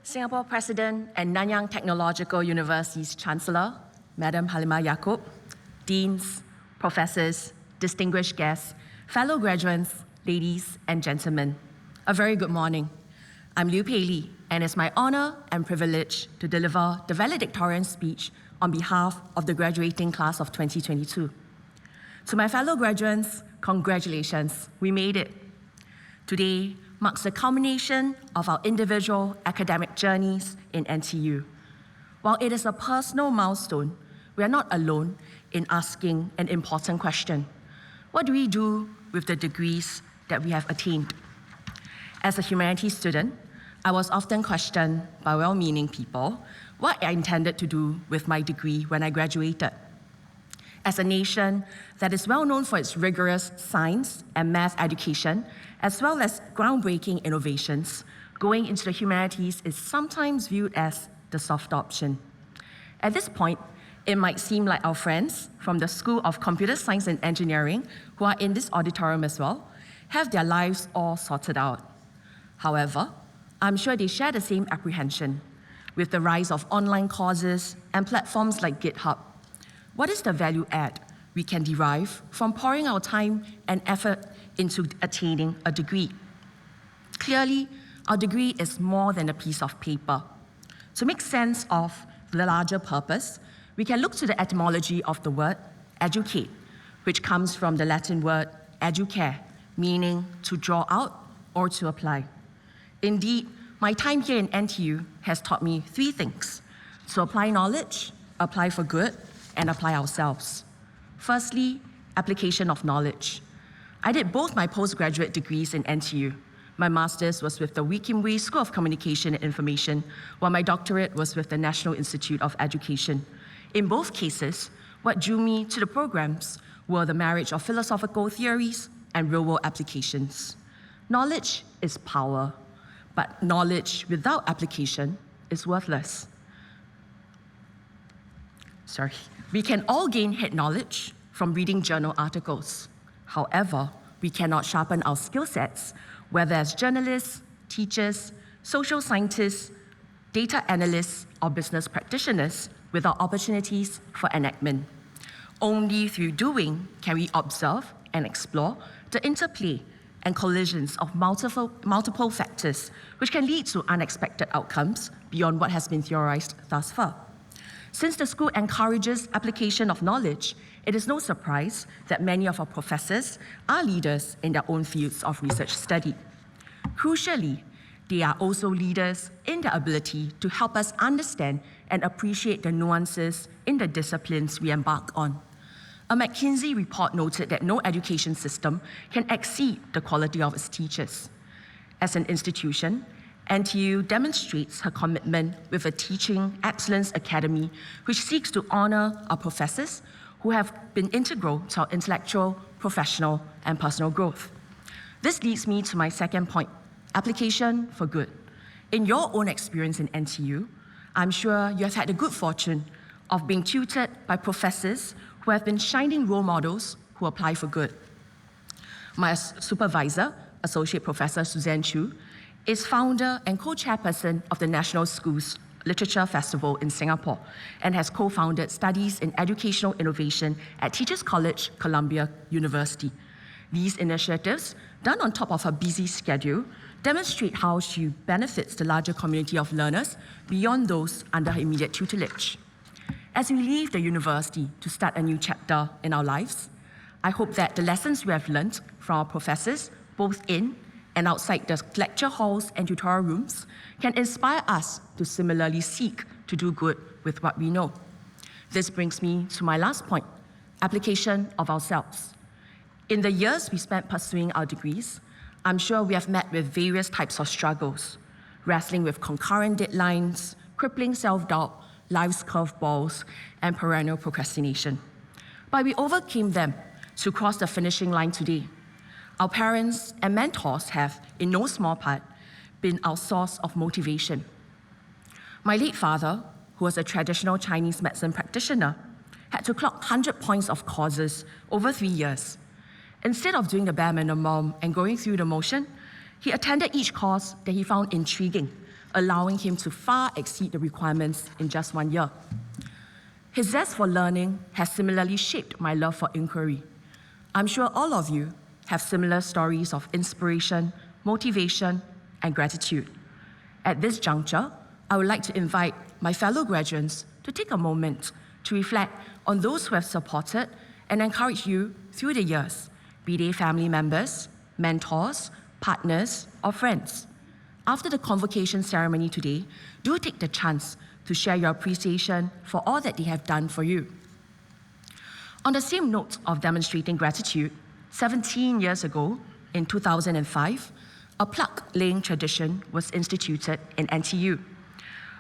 Singapore President and Nanyang Technological University's Chancellor, Madam Halimah Yacob, deans, professors, distinguished guests, fellow graduates, ladies and gentlemen, a very good morning. I'm Liu Pei Li, and it's my honor and privilege to deliver the valedictorian speech on behalf of the graduating class of 2022. To my fellow graduates, congratulations, we made it. Today marks the culmination of our individual academic journeys in NTU. While it is a personal milestone, we are not alone in asking an important question. What do we do with the degrees that we have attained? As a humanities student, I was often questioned by well-meaning people what I intended to do with my degree when I graduated. As a nation that is well known for its rigorous science and math education, as well as groundbreaking innovations, going into the humanities is sometimes viewed as the soft option. At this point, it might seem like our friends from the School of Computer Science and Engineering, who are in this auditorium as well, have their lives all sorted out. However, I'm sure they share the same apprehension. With the rise of online courses and platforms like GitHub, what is the value add we can derive from pouring our time and effort into attaining a degree? Clearly, our degree is more than a piece of paper. To make sense of the larger purpose, we can look to the etymology of the word educate, which comes from the Latin word educare, meaning to draw out or to apply. Indeed, my time here in NTU has taught me three things: to apply knowledge, apply for good, and apply ourselves. Firstly, application of knowledge. I did both my postgraduate degrees in NTU. My master's was with the Wee Kim Wee School of Communication and Information, while my doctorate was with the National Institute of Education. In both cases, what drew me to the programs were the marriage of philosophical theories and real-world applications. Knowledge is power, but knowledge without application is worthless. We can all gain head knowledge from reading journal articles. However, we cannot sharpen our skill sets, whether as journalists, teachers, social scientists, data analysts, or business practitioners, without opportunities for enactment. Only through doing can we observe and explore the interplay and collisions of multiple factors, which can lead to unexpected outcomes beyond what has been theorized thus far. Since the school encourages application of knowledge, it is no surprise that many of our professors are leaders in their own fields of research study. Crucially, they are also leaders in their ability to help us understand and appreciate the nuances in the disciplines we embark on. A McKinsey report noted that no education system can exceed the quality of its teachers. As an institution, NTU demonstrates her commitment with a Teaching Excellence Academy, which seeks to honor our professors who have been integral to our intellectual, professional, and personal growth. This leads me to my second point: application for good. In your own experience in NTU, I'm sure you have had the good fortune of being tutored by professors who have been shining role models who apply for good. My supervisor, Associate Professor Suzanne Chu, is founder and co-chairperson of the National Schools Literature Festival in Singapore and has co-founded Studies in Educational Innovation at Teachers College, Columbia University. These initiatives, done on top of her busy schedule, demonstrate how she benefits the larger community of learners beyond those under her immediate tutelage. As we leave the university to start a new chapter in our lives, I hope that the lessons we have learned from our professors, both in and outside the lecture halls and tutorial rooms, can inspire us to similarly seek to do good with what we know. This brings me to my last point: application of ourselves. In the years we spent pursuing our degrees, I'm sure we have met with various types of struggles, wrestling with concurrent deadlines, crippling self-doubt, life's curveballs, and perennial procrastination. But we overcame them to cross the finishing line today. Our parents and mentors have, in no small part, been our source of motivation. My late father, who was a traditional Chinese medicine practitioner, had to clock 100 points of courses over 3 years. Instead of doing the bare minimum and going through the motion, he attended each course that he found intriguing, allowing him to far exceed the requirements in just 1 year. His zest for learning has similarly shaped my love for inquiry. I'm sure all of you have similar stories of inspiration, motivation, and gratitude. At this juncture, I would like to invite my fellow graduates to take a moment to reflect on those who have supported and encouraged you through the years, be they family members, mentors, partners, or friends. After the convocation ceremony today, do take the chance to share your appreciation for all that they have done for you. On the same note of demonstrating gratitude, 17 years ago, in 2005, a plaque laying tradition was instituted in NTU.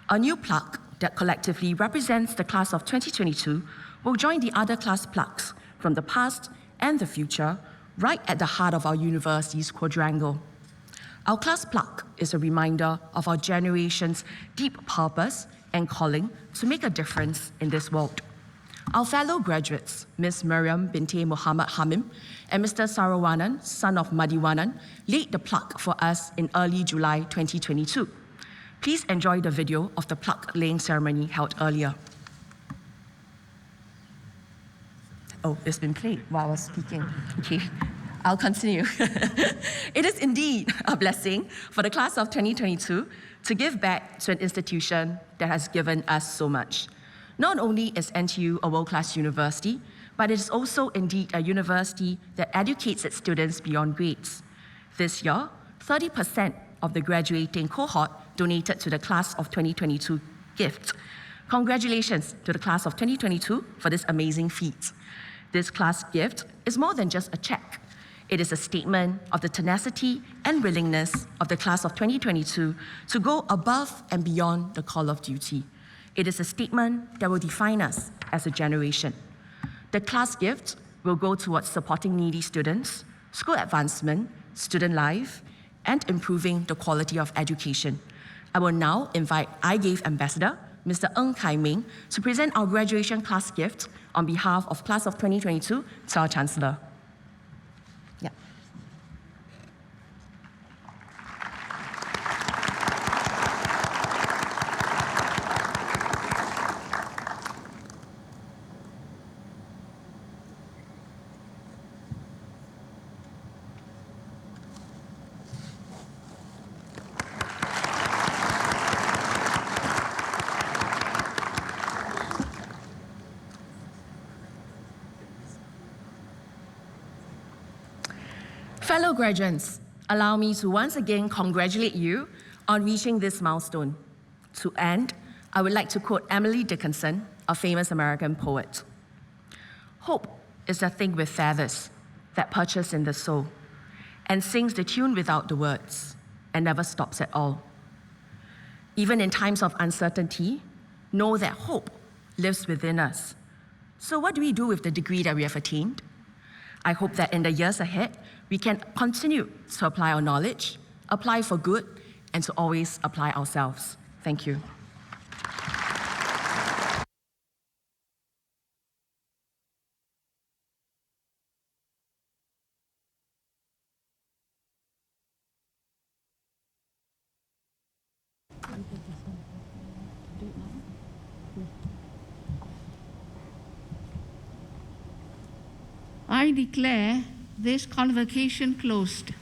A new plaque that collectively represents the class of 2022 will join the other class plaques from the past and the future right at the heart of our university's quadrangle. Our class plaque is a reminder of our generation's deep purpose and calling to make a difference in this world. Our fellow graduates, Ms. Miriam Binte Muhammad Hamim and Mr. Sarawanan, son of Madiwanan, laid the plaque for us in early July 2022. Please enjoy the video of the plaque laying ceremony held earlier. Oh, it's been played while I was speaking. Okay, I'll continue. It is indeed a blessing for the class of 2022 to give back to an institution that has given us so much. Not only is NTU a world-class university, but it is also indeed a university that educates its students beyond grades. This year, 30% of the graduating cohort donated to the class of 2022 gift. Congratulations to the class of 2022 for this amazing feat. This class gift is more than just a check. It is a statement of the tenacity and willingness of the class of 2022 to go above and beyond the call of duty. It is a statement that will define us as a generation. The class gift will go towards supporting needy students, school advancement, student life, and improving the quality of education. I will now invite iGave Ambassador, Mr. Ng Kai Ming, to present our graduation class gift on behalf of class of 2022 to our Chancellor. Yeah. Fellow graduates, allow me to once again congratulate you on reaching this milestone. To end, I would like to quote Emily Dickinson, a famous American poet. Hope is a thing with feathers that perches in the soul and sings the tune without the words and never stops at all. Even in times of uncertainty, know that hope lives within us. So what do we do with the degree that we have attained? I hope that in the years ahead, we can continue to apply our knowledge, apply for good, and to always apply ourselves. Thank you. I declare this convocation closed.